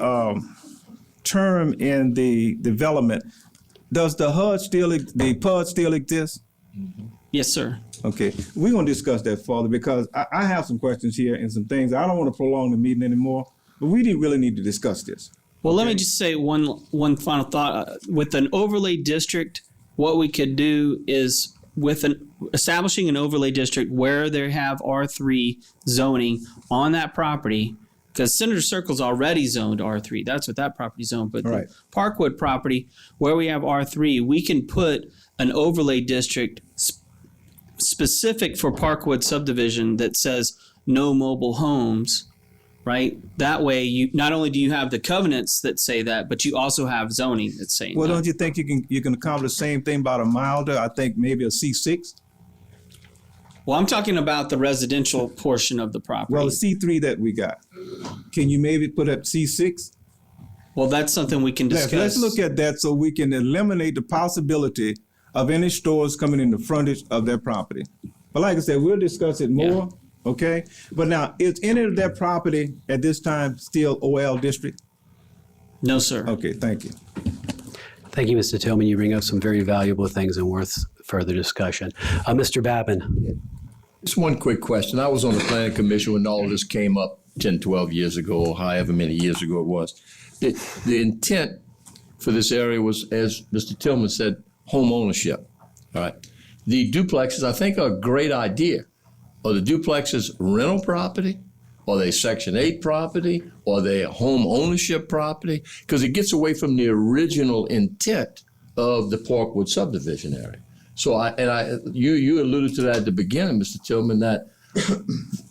term in the development, does the PUD still exist? Yes, sir. Okay, we're gonna discuss that further because I have some questions here and some things. I don't want to prolong the meeting anymore, but we didn't really need to discuss this. Well, let me just say one final thought. With an overlay district, what we could do is establishing an overlay district where they have R3 zoning on that property, because Senator Circle's already zoned R3. That's what that property's zoned. But Right. the Parkwood property, where we have R3, we can put an overlay district specific for Parkwood subdivision that says no mobile homes, right? That way, you not only do you have the covenants that say that, but you also have zoning that's saying Well, that. don't you think you can accomplish the same thing about a milder? I think maybe a C6. Well, I'm talking about the residential portion of the property. Well, the C3 that we got, can you maybe put up C6? Well, that's something we can discuss. Let's look at that so we can eliminate the possibility of any stores coming in the frontage of their property. But like I said, we'll discuss it more, okay? But now, is any of that property at this time still OL district? No, sir. Okay, thank you. Thank you, Mr. Tillman. You bring up some very valuable things and worth further discussion. Mr. Babin. Just one quick question. I was on the planning commission when all of this came up 10, 12 years ago, or however many years ago it was. The intent for this area was, as Mr. Tillman said, home ownership. All right. The duplexes, I think, are a great idea. Are the duplexes rental property? Are they Section 8 property? Or are they home ownership property? Because it gets away from the original intent of the Parkwood subdivision area. So you alluded to that at the beginning, Mr. Tillman, that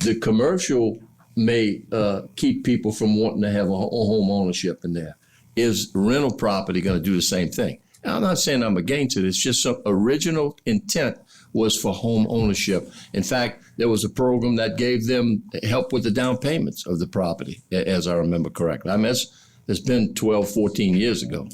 the commercial may keep people from wanting to have a home ownership in there. Is rental property going to do the same thing? Now, I'm not saying I'm against it. It's just some original intent was for home ownership. In fact, there was a program that gave them help with the down payments of the property, as I remember correctly. I mean, it's been 12, 14 years ago.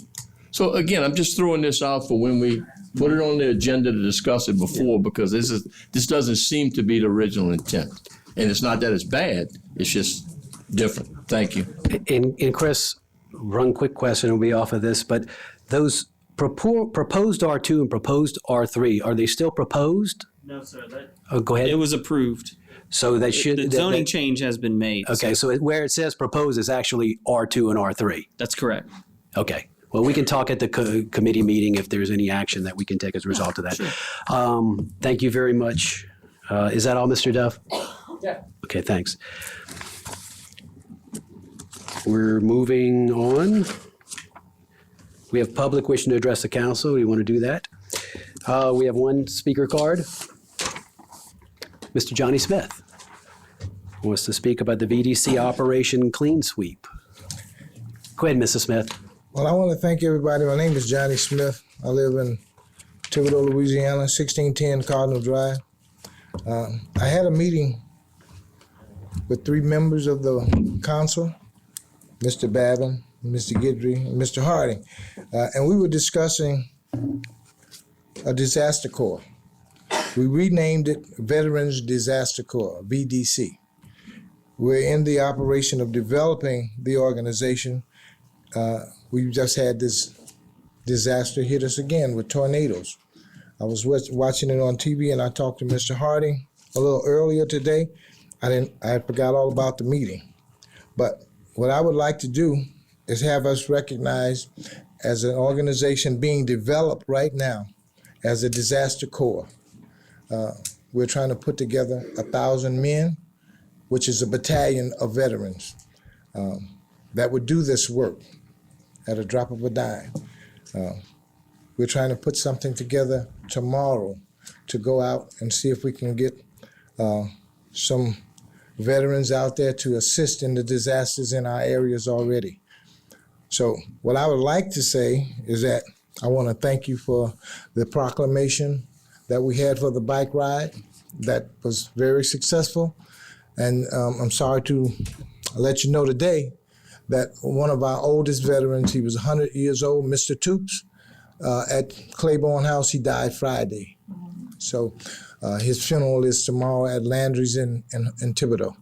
So again, I'm just throwing this out for when we put it on the agenda to discuss it before, because this doesn't seem to be the original intent. And it's not that it's bad, it's just different. Thank you. And Chris, one quick question, will be off of this, but those proposed R2 and proposed R3, are they still proposed? No, sir. Oh, go ahead. It was approved. So that should. The zoning change has been made. Okay, so where it says proposed is actually R2 and R3. That's correct. Okay. Well, we can talk at the committee meeting if there's any action that we can take as a result of that. Sure. Thank you very much. Is that all, Mr. Duff? Yeah. Okay, thanks. We're moving on. We have public wishing to address the council. Do you want to do that? We have one speaker card. Mr. Johnny Smith wants to speak about the VDC Operation Clean Sweep. Go ahead, Mrs. Smith. Well, I want to thank everybody. My name is Johnny Smith. I live in Thibodaux, Louisiana, 1610 Cardinal Drive. I had a meeting with 3 members of the council, Mr. Babin, Mr. Guidry, and Mr. Harding, and we were discussing a disaster corps. We renamed it Veterans Disaster Corps, VDC. We're in the operation of developing the organization. We just had this disaster hit us again with tornadoes. I was watching it on TV, and I talked to Mr. Harding a little earlier today. I forgot all about the meeting. But what I would like to do is have us recognized as an organization being developed right now as a disaster corps. We're trying to put together 1,000 men, which is a battalion of veterans that would do this work at a drop of a dime. We're trying to put something together tomorrow to go out and see if we can get some veterans out there to assist in the disasters in our areas already. So what I would like to say is that I want to thank you for the proclamation that we had for the bike ride. That was very successful. And I'm sorry to let you know today that one of our oldest veterans, he was 100 years old, Mr. Toops, at Claiborne House, he died Friday. So his funeral is tomorrow at Landry's in Thibodeau.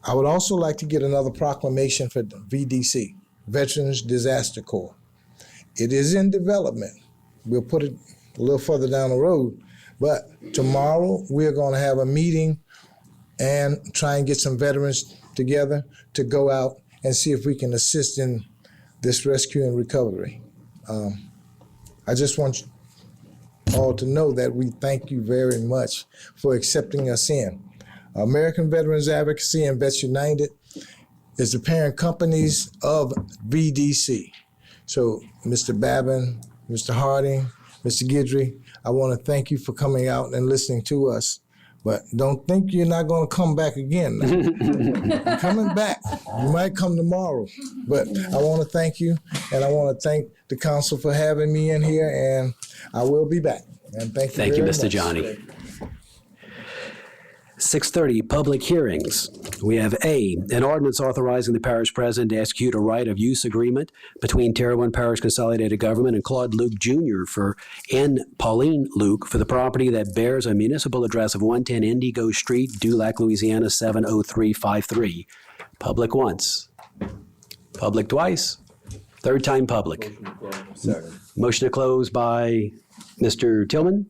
I would also like to get another proclamation for VDC, Veterans Disaster Corps. It is in development. We'll put it a little further down the road, but tomorrow we're going to have a meeting and try and get some veterans together to go out and see if we can assist in this rescue and recovery. I just want you all to know that we thank you very much for accepting us in. American Veterans Advocacy and Vets United is the parent companies of VDC. So Mr. Babin, Mr. Harding, Mr. Guidry, I want to thank you for coming out and listening to us. But don't think you're not going to come back again. You're coming back. You might come tomorrow. But I want to thank you, and I want to thank the council for having me in here, and I will be back. And thank you Thank you, very Mr. much. Johnny. 6:30, public hearings. We have A, an ordinance authorizing the parish president to execute a right of use agreement between Terrebonne Parish Consolidated Government and Claude Luke Jr. and Pauline Luke for the property that bears a municipal address of 110 Indigo Street, Dulac, Louisiana, 70353. Public once. Public twice. Third time public. Motion to close by Mr. Tillman?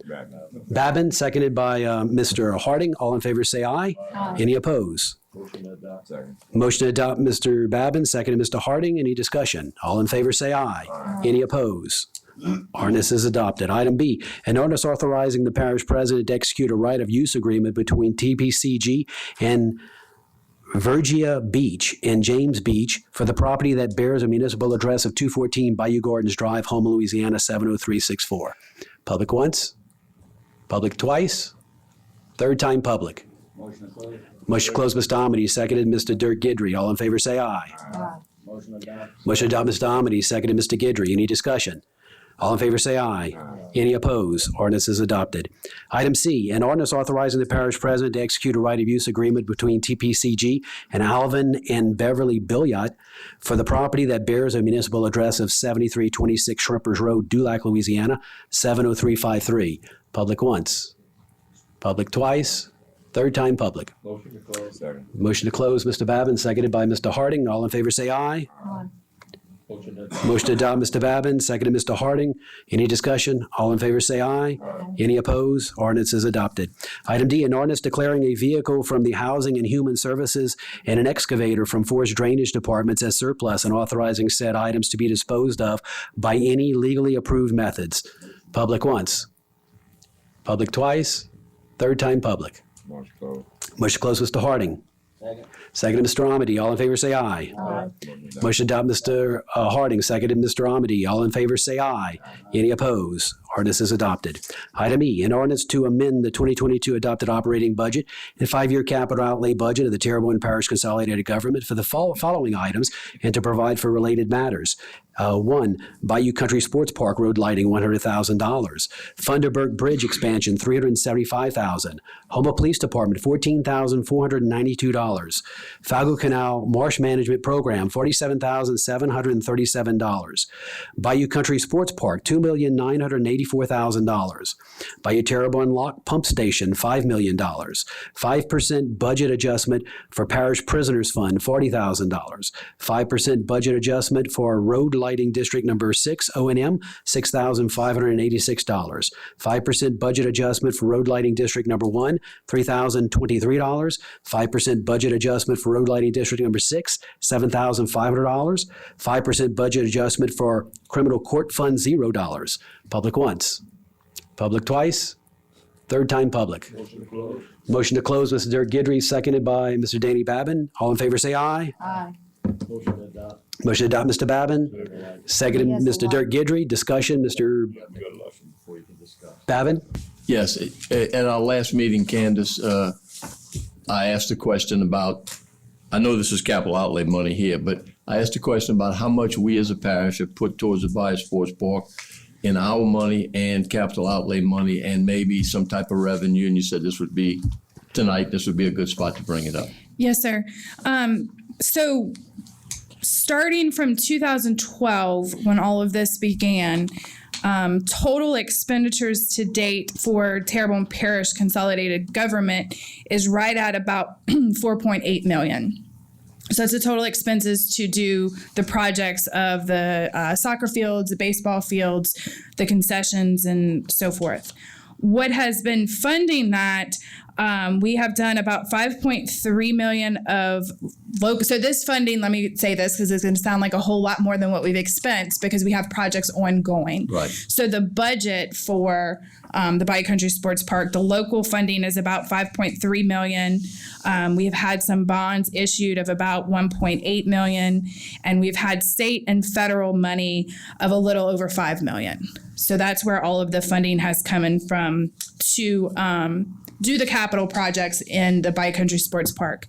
Babin, seconded by Mr. Harding. All in favor say aye. Any opposed? Motion to adopt Mr. Babin, seconded Mr. Harding. Any discussion? All in favor say aye. Any opposed? Ordinance is adopted. Item B, an ordinance authorizing the parish president to execute a right of use agreement between TPCG and Vergia Beach and James Beach for the property that bears a municipal address of 214 Bayou Gardens Drive, Houma, Louisiana, 70364. Public once, public twice, third time public. Motion to close. Motion to close, Mr. Amity, seconded Mr. Dirk Guidry. All in favor say aye. Motion to adopt, Mr. Amity, seconded Mr. Guidry. Any discussion? All in favor say aye. Any opposed? Ordinance is adopted. Item C, an ordinance authorizing the parish president to execute a right of use agreement between TPCG and Alvin and Beverly Billiot for the property that bears a municipal address of 7326 Shrimpers Road, Dulac, Louisiana, 70353. Public once. Public twice. Third time public. Motion to close. Second. Motion to close, Mr. Babin, seconded by Mr. Harding. All in favor say aye. Motion to adopt, Mr. Babin, seconded Mr. Harding. Any discussion? All in favor say aye. Any opposed? Ordinance is adopted. Item D, an ordinance declaring a vehicle from the Housing and Human Services and an excavator from Forest Drainage Departments as surplus and authorizing said items to be disposed of by any legally approved methods. Public once. Public twice. Third time public. Motion closed. Motion to close, Mr. Harding. Seconded, Mr. Amity. All in favor say aye. Motion to adopt, Mr. Harding. Seconded, Mr. Amity. All in favor say aye. Any opposed? Ordinance is adopted. Item E, an ordinance to amend the 2022 adopted operating budget and 5-year capital outlay budget of the Terrebonne Parish Consolidated Government for the following items and to provide for related matters. 1, Bayou Country Sports Park road lighting, $100,000. Funderburg Bridge expansion, $375,000. Houma Police Department, $14,492. Fago Canal Marsh Management Program, $47,737. Bayou Country Sports Park, $2,984,000. Bayou Terrebonne Lock Pump Station, $5 million. 5% budget adjustment for Parish Prisoners Fund, $40,000. 5% budget adjustment for road Lighting District Number 6, O&M, $6,586. 5% budget adjustment for Road Lighting District Number 1, $3,023. 5% budget adjustment for Road Lighting District Number 6, $7,500. 5% budget adjustment for Criminal Court Fund, $0. Public once. Public twice. Third time public. Motion to close, Mr. Dirk Gidry, seconded by Mr. Danny Babin. All in favor, say aye. Aye. Motion to adopt, Mr. Babin. Seconded, Mr. Dirk Gidry. Discussion, Mr. Babin. Yes, at our last meeting, Candace, I asked a question about, I know this is capital outlay money here, but I asked a question about how much we as a parish have put towards the Bio Sports Park in our money and capital outlay money and maybe some type of revenue. And you said this would be, tonight, this would be a good spot to bring it up. Yes, sir. So starting from 2012, when all of this began, total expenditures to date for Terrebonne Parish consolidated government is right at about 4.8 million. So it's the total expenses to do the projects of the soccer fields, the baseball fields, the concessions, and so forth. What has been funding that, we have done about 5.3 million of local. So this funding, let me say this because it's going to sound like a whole lot more than what we've expensed because we have projects ongoing. Right. So the budget for the Bayou Country Sports Park, the local funding is about 5.3 million. We have had some bonds issued of about 1.8 million, and we've had state and federal money of a little over 5 million. So that's where all of the funding has come in from to do the capital projects in the Bayou Country Sports Park.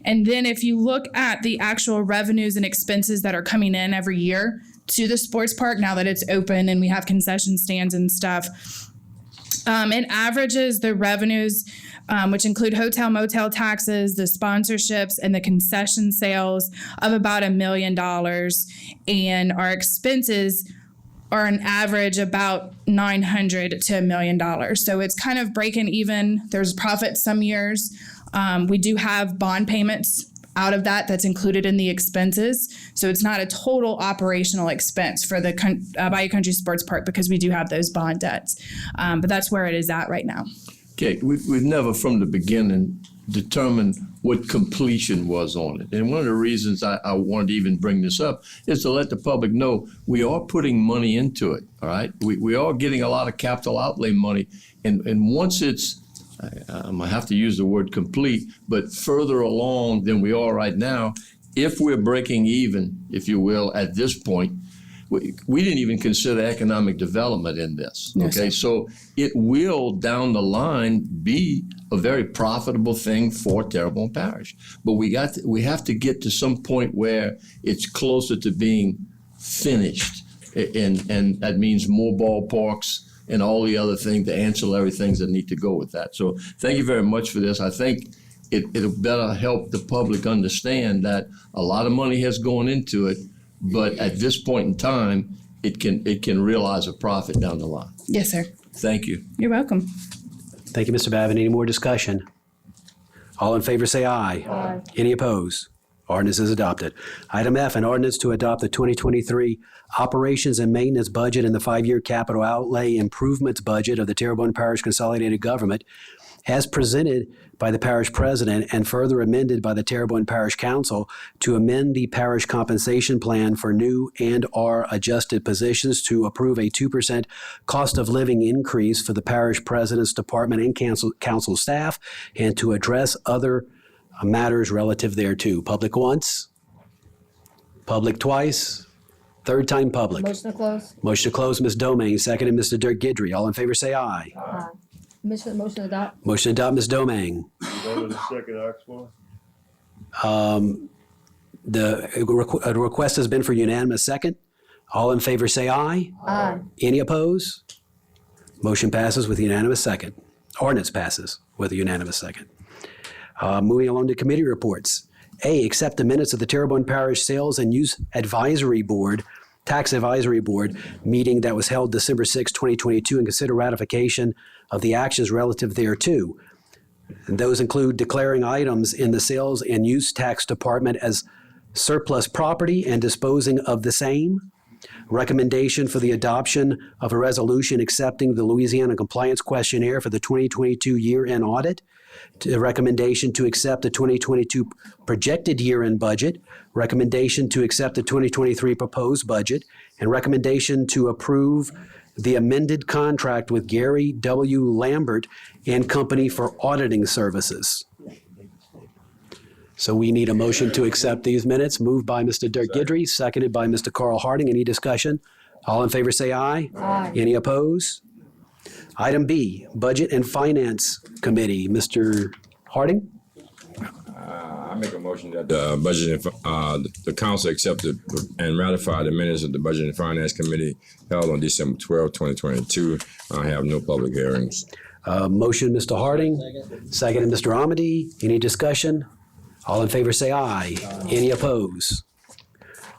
And then if you look at the actual revenues and expenses that are coming in every year to the sports park, now that it's open and we have concession stands and stuff, it averages the revenues, which include hotel, motel taxes, the sponsorships, and the concession sales of about $1 million. And our expenses are an average about $900 to $1 million. So it's kind of breaking even. There's profit some years. We do have bond payments out of that that's included in the expenses. So it's not a total operational expense for the Bayou Country Sports Park because we do have those bond debts. But that's where it is at right now. Okay, we've never from the beginning determined what completion was on it. And one of the reasons I wanted to even bring this up is to let the public know we are putting money into it, all right? We are getting a lot of capital outlay money. And once it's, I'm gonna have to use the word complete, but further along than we are right now, if we're breaking even, if you will, at this point, we didn't even consider economic development in this, okay? So it will, down the line, be a very profitable thing for Terrebonne Parish. But we have to get to some point where it's closer to being finished. And that means more ballparks and all the other things, the ancillary things that need to go with that. So thank you very much for this. I think it'll better help the public understand that a lot of money has gone into it, but at this point in time, it can realize a profit down the line. Yes, sir. Thank you. You're welcome. Thank you, Mr. Babin. Any more discussion? All in favor say aye. Aye. Any opposed? Ordinance is adopted. Item F, an ordinance to adopt the 2023 operations and maintenance budget and the 5-year capital outlay improvements budget of the Terrebonne Parish Consolidated Government as presented by the parish president and further amended by the Terrebonne Parish Council to amend the parish compensation plan for new and/or adjusted positions to approve a 2% cost of living increase for the parish president's department and council staff and to address other matters relative thereto. Public once, public twice, third time public. Motion to close. Motion to close, Ms. Domingue, seconded Mr. Dirk Gidry. All in favor say aye. Aye. Motion to adopt. Motion to adopt, Ms. Domingue. The second, Oxford. The request has been for unanimous second. All in favor say aye. Aye. Any opposed? Motion passes with unanimous second. Ordinance passes with a unanimous second. Moving along to committee reports. A, accept the minutes of the Terrebonne Parish Sales and Use Advisory Board, Tax Advisory Board meeting that was held December 6, 2022, and consider ratification of the actions relative thereto. And those include declaring items in the Sales and Use Tax Department as surplus property and disposing of the same, recommendation for the adoption of a resolution accepting the Louisiana Compliance Questionnaire for the 2022 year-end audit, a recommendation to accept the 2022 projected year-end budget, recommendation to accept the 2023 proposed budget, and recommendation to approve the amended contract with Gary W. Lambert and Company for auditing services. So we need a motion to accept these minutes, moved by Mr. Dirk Guidry, seconded by Mr. Carl Harding. Any discussion? All in favor say aye. Aye. Any opposed? Item B, Budget and Finance Committee. Mr. Harding? I make a motion that the budget and the council accepted and ratified the minutes of the Budget and Finance Committee held on December 12, 2022. I have no public hearings. Motion, Mr. Harding. Seconded, Mr. Amity. Any discussion? All in favor say aye. Any opposed?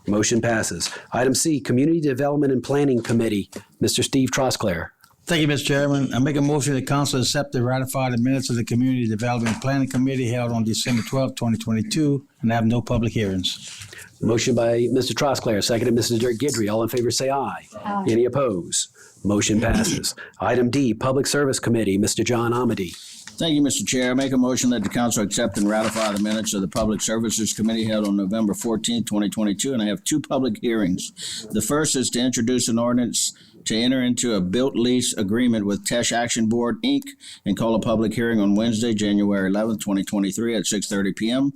Motion passes. Item C, Community Development and Planning Committee. Mr. Steve Trosclair. Thank you, Mr. Chairman. I make a motion that council accept and ratify the minutes of the Community Development and Planning Committee held on December 12, 2022, and have no public hearings. Motion by Mr. Trosclair, seconded Mr. Dirk Guidry. All in favor say aye. Aye. Any opposed? Motion passes. Item D, Public Service Committee. Mr. John Amity. Thank you, Mr. Chair. I make a motion that the council accept and ratify the minutes of the Public Services Committee held on November 14, 2022, and I have two public hearings. The first is to introduce an ordinance to enter into a built lease agreement with Tesh Action Board, Inc., and call a public hearing on Wednesday, January 11, 2023 at 6:30 p.m.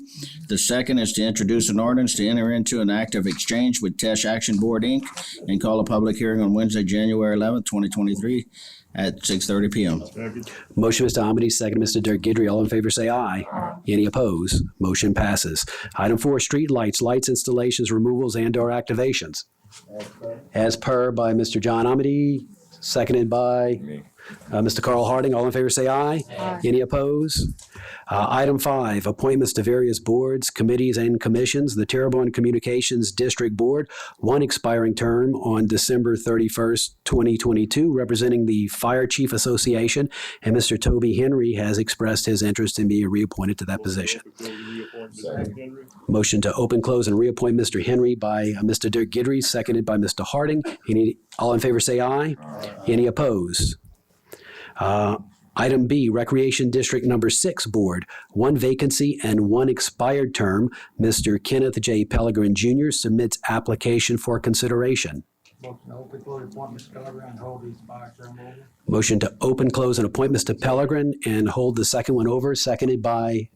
The second is to introduce an ordinance to enter into an act of exchange with Tesh Action Board, Inc., and call a public hearing on Wednesday, January 11, 2023 at 6:30 p.m. Motion, Mr. Amity, second, Mr. Dirk Guidry. All in favor say aye. Aye. Any opposed? Motion passes. Item 4, street lights, lights installations, removals, and/or activations. As per by Mr. John Amity, seconded by Mr. Carl Harding. All in favor say aye. Aye. Any opposed? Item 5, appointments to various boards, committees, and commissions. The Terrebonne Communications District Board, one expiring term on December 31st, 2022, representing the Fire Chief Association, and Mr. Toby Henry has expressed his interest in being reappointed to that position. Motion to open, close, and reappoint Mr. Henry by Mr. Dirk Guidry, seconded by Mr. Harding. All in favor say aye. Aye. Any opposed? Item B, Recreation District Number 6 Board, one vacancy and one expired term. Mr. Kenneth J. Pellegrin Jr. submits application for consideration. Motion to open, close, and appoint Mr. Pellegrin and hold the second one over, seconded by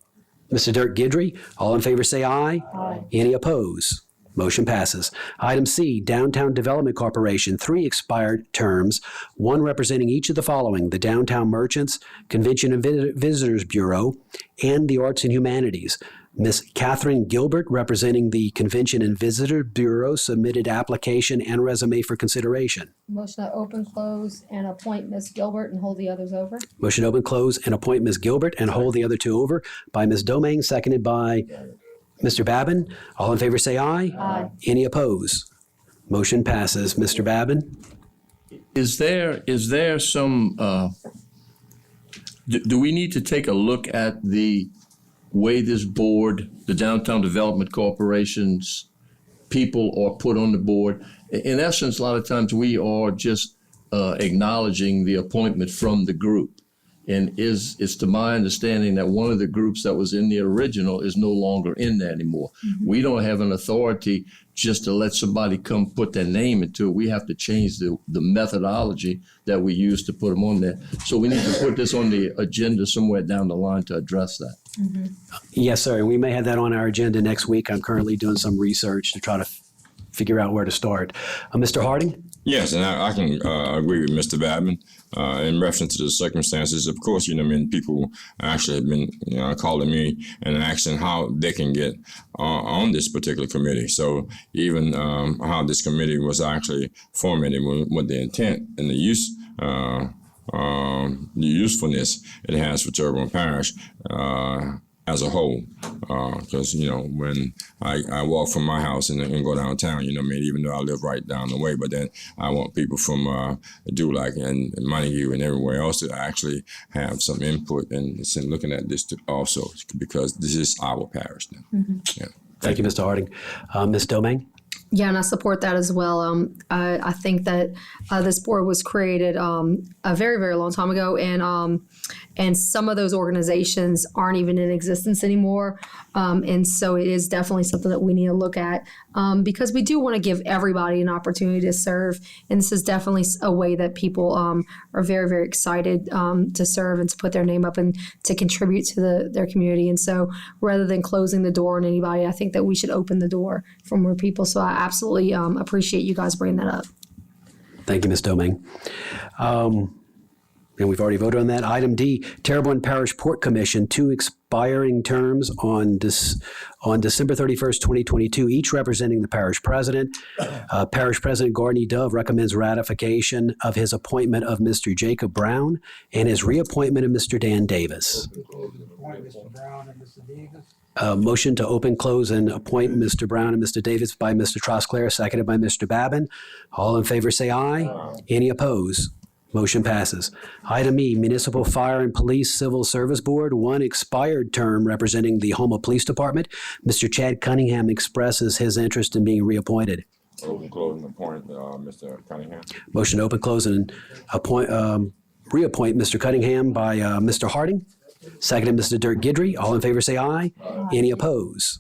Mr. Dirk Guidry. All in favor say aye. Aye. Any opposed? Motion passes. Item C, Downtown Development Corporation, 3 expired terms, one representing each of the following: the Downtown Merchants, Convention and Visitors Bureau, and the Arts and Humanities. Ms. Catherine Gilbert, representing the Convention and Visitor Bureau, submitted application and resume for consideration. Motion to open, close, and appoint Ms. Gilbert and hold the others over. Motion to open, close, and appoint Ms. Gilbert and hold the other two over by Ms. Domingue, seconded by Mr. Babin. All in favor say aye. Aye. Any opposed? Motion passes. Mr. Babin? Is there some, do we need to take a look at the way this board, the Downtown Development Corporation's people are put on the board? In essence, a lot of times we are just acknowledging the appointment from the group. And it's to my understanding that one of the groups that was in the original is no longer in there anymore. Mm-hmm. We don't have an authority just to let somebody come put their name into it. We have to change the methodology that we use to put them on there. So we need to put this on the agenda somewhere down the line to address that. Mm-hmm. Yes, sir. We may have that on our agenda next week. I'm currently doing some research to try to figure out where to start. Mr. Harding? Yes, and I can agree with Mr. Babin in reference to the circumstances. Of course, people actually have been calling me and asking how they can get on this particular committee. So even how this committee was actually formatted with the intent and the usefulness it has for Terrebonne Parish as a whole, because when I walk from my house and go downtown, even though I live right down the way, but then I want people from Dulac and Montague and everywhere else to actually have some input and looking at this also, because this is our parish now. Mm-hmm. Yeah. Thank you, Mr. Harding. Ms. Domingue? Yeah, and I support that as well. I think that this board was created a very, very long time ago, and some of those organizations aren't even in existence anymore. And so it is definitely something that we need to look at because we do want to give everybody an opportunity to serve. And this is definitely a way that people are very, very excited to serve and to put their name up and to contribute to their community. And so rather than closing the door on anybody, I think that we should open the door for more people. So I absolutely appreciate you guys bringing that up. Thank you, Ms. Domingue. And we've already voted on that. Item D, Terrebonne Parish Port Commission, 2 expiring terms on December 31st, 2022, each representing the parish president. Parish President Gardney Dove recommends ratification of his appointment of Mr. Jacob Brown and his reappointment of Mr. Dan Davis. Motion to open, close, and appoint Mr. Brown and Mr. Davis by Mr. Trosclair, seconded by Mr. Babin. All in favor say aye. Any opposed? Motion passes. Item E, Municipal Fire and Police Civil Service Board, 1 expired term representing the Houma Police Department. Mr. Chad Cunningham expresses his interest in being reappointed. Open, close, and appoint Mr. Cunningham. Motion to open, close, and reappoint Mr. Cunningham by Mr. Harding. Seconded, Mr. Dirk Gidry. All in favor say aye. Any opposed?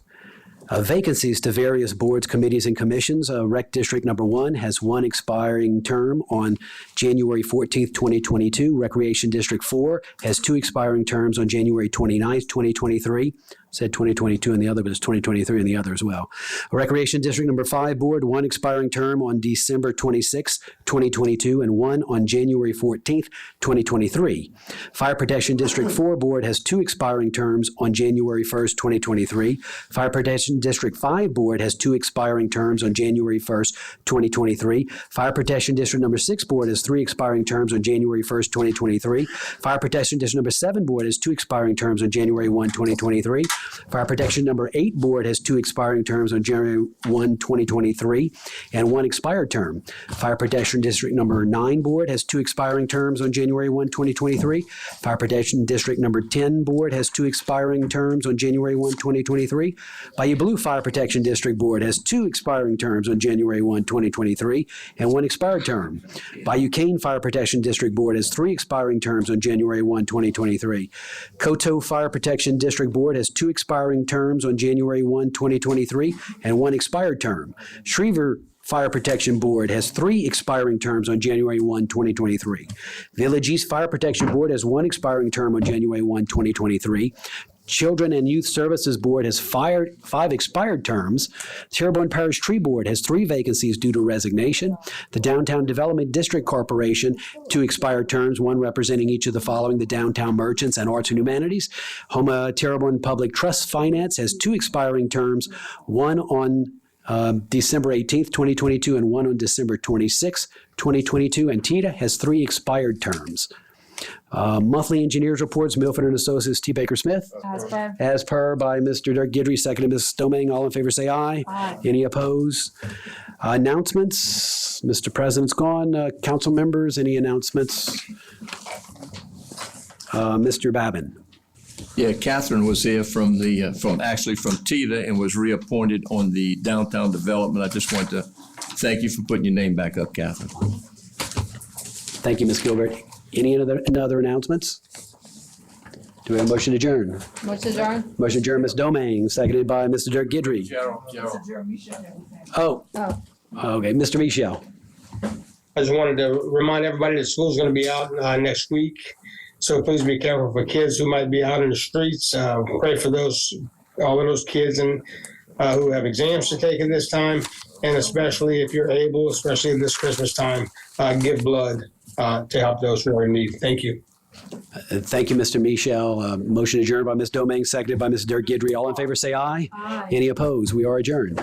Vacancies to various boards, committees, and commissions. Rec District number 1 has 1 expiring term on January 14th, 2022. Recreation District 4 has 2 expiring terms on January 29th, 2023. Said 2022 in the other, but it's 2023 in the other as well. Recreation District number 5 board, 1 expiring term on December 26, 2022, and 1 on January 14th, 2023. Fire Protection District 4 board has 2 expiring terms on January 1st, 2023. Fire Protection District 5 board has 2 expiring terms on January 1st, 2023. Fire Protection District number 6 board has 3 expiring terms on January 1st, 2023. Fire Protection District number 7 board has 2 expiring terms on January 1, 2023. Fire Protection number 8 board has 2 expiring terms on January 1, 2023, and 1 expired term. Fire Protection District number 9 board has 2 expiring terms on January 1, 2023. Fire Protection District number 10 board has 2 expiring terms on January 1, 2023. Bayou Blue Fire Protection District board has 2 expiring terms on January 1, 2023, and 1 expired term. Bayou Cane Fire Protection District board has 3 expiring terms on January 1, 2023. Coteau Fire Protection District board has 2 expiring terms on January 1, 2023, and 1 expired term. Schriever Fire Protection Board has 3 expiring terms on January 1, 2023. Village East Fire Protection Board has 1 expiring term on January 1, 2023. Children and Youth Services Board has 5 expired terms. Terrebonne Parish Tree Board has 3 vacancies due to resignation. The Downtown Development District Corporation, 2 expired terms, 1 representing each of the following: the Downtown Merchants and Arts and Humanities. Houma Terrebonne Public Trust Finance has 2 expiring terms, 1 on December 18th, 2022, and 1 on December 26th, 2022. And TITA has 3 expired terms. Monthly engineers reports, Milford and Associates, T. Baker Smith. As per by Mr. Dirk Gidry, seconded Ms. Domingue. All in favor say aye. Aye. Any opposed? Announcements. Mr. President's gone. Council members, any announcements? Mr. Babin. Yeah, Catherine was here from TITA and was reappointed on the downtown development. I just want to thank you for putting your name back up, Catherine. Thank you, Ms. Gilbert. Any other announcements? Do we have a motion to adjourn? Motion adjourned. Motion to adjourn, Ms. Domingue, seconded by Mr. Dirk Gidry. Oh, okay, Mr. Michel. I just wanted to remind everybody that school's going to be out next week. So please be careful for kids who might be out in the streets. Pray for all of those kids and who have exams to take at this time. And especially if you're able, especially at this Christmas time, give blood to help those who are in need. Thank you. Thank you, Mr. Michel. Motion adjourned by Ms. Domingue, seconded by Mr. Dirk Gidry. All in favor say aye. Aye. Any opposed? We are adjourned.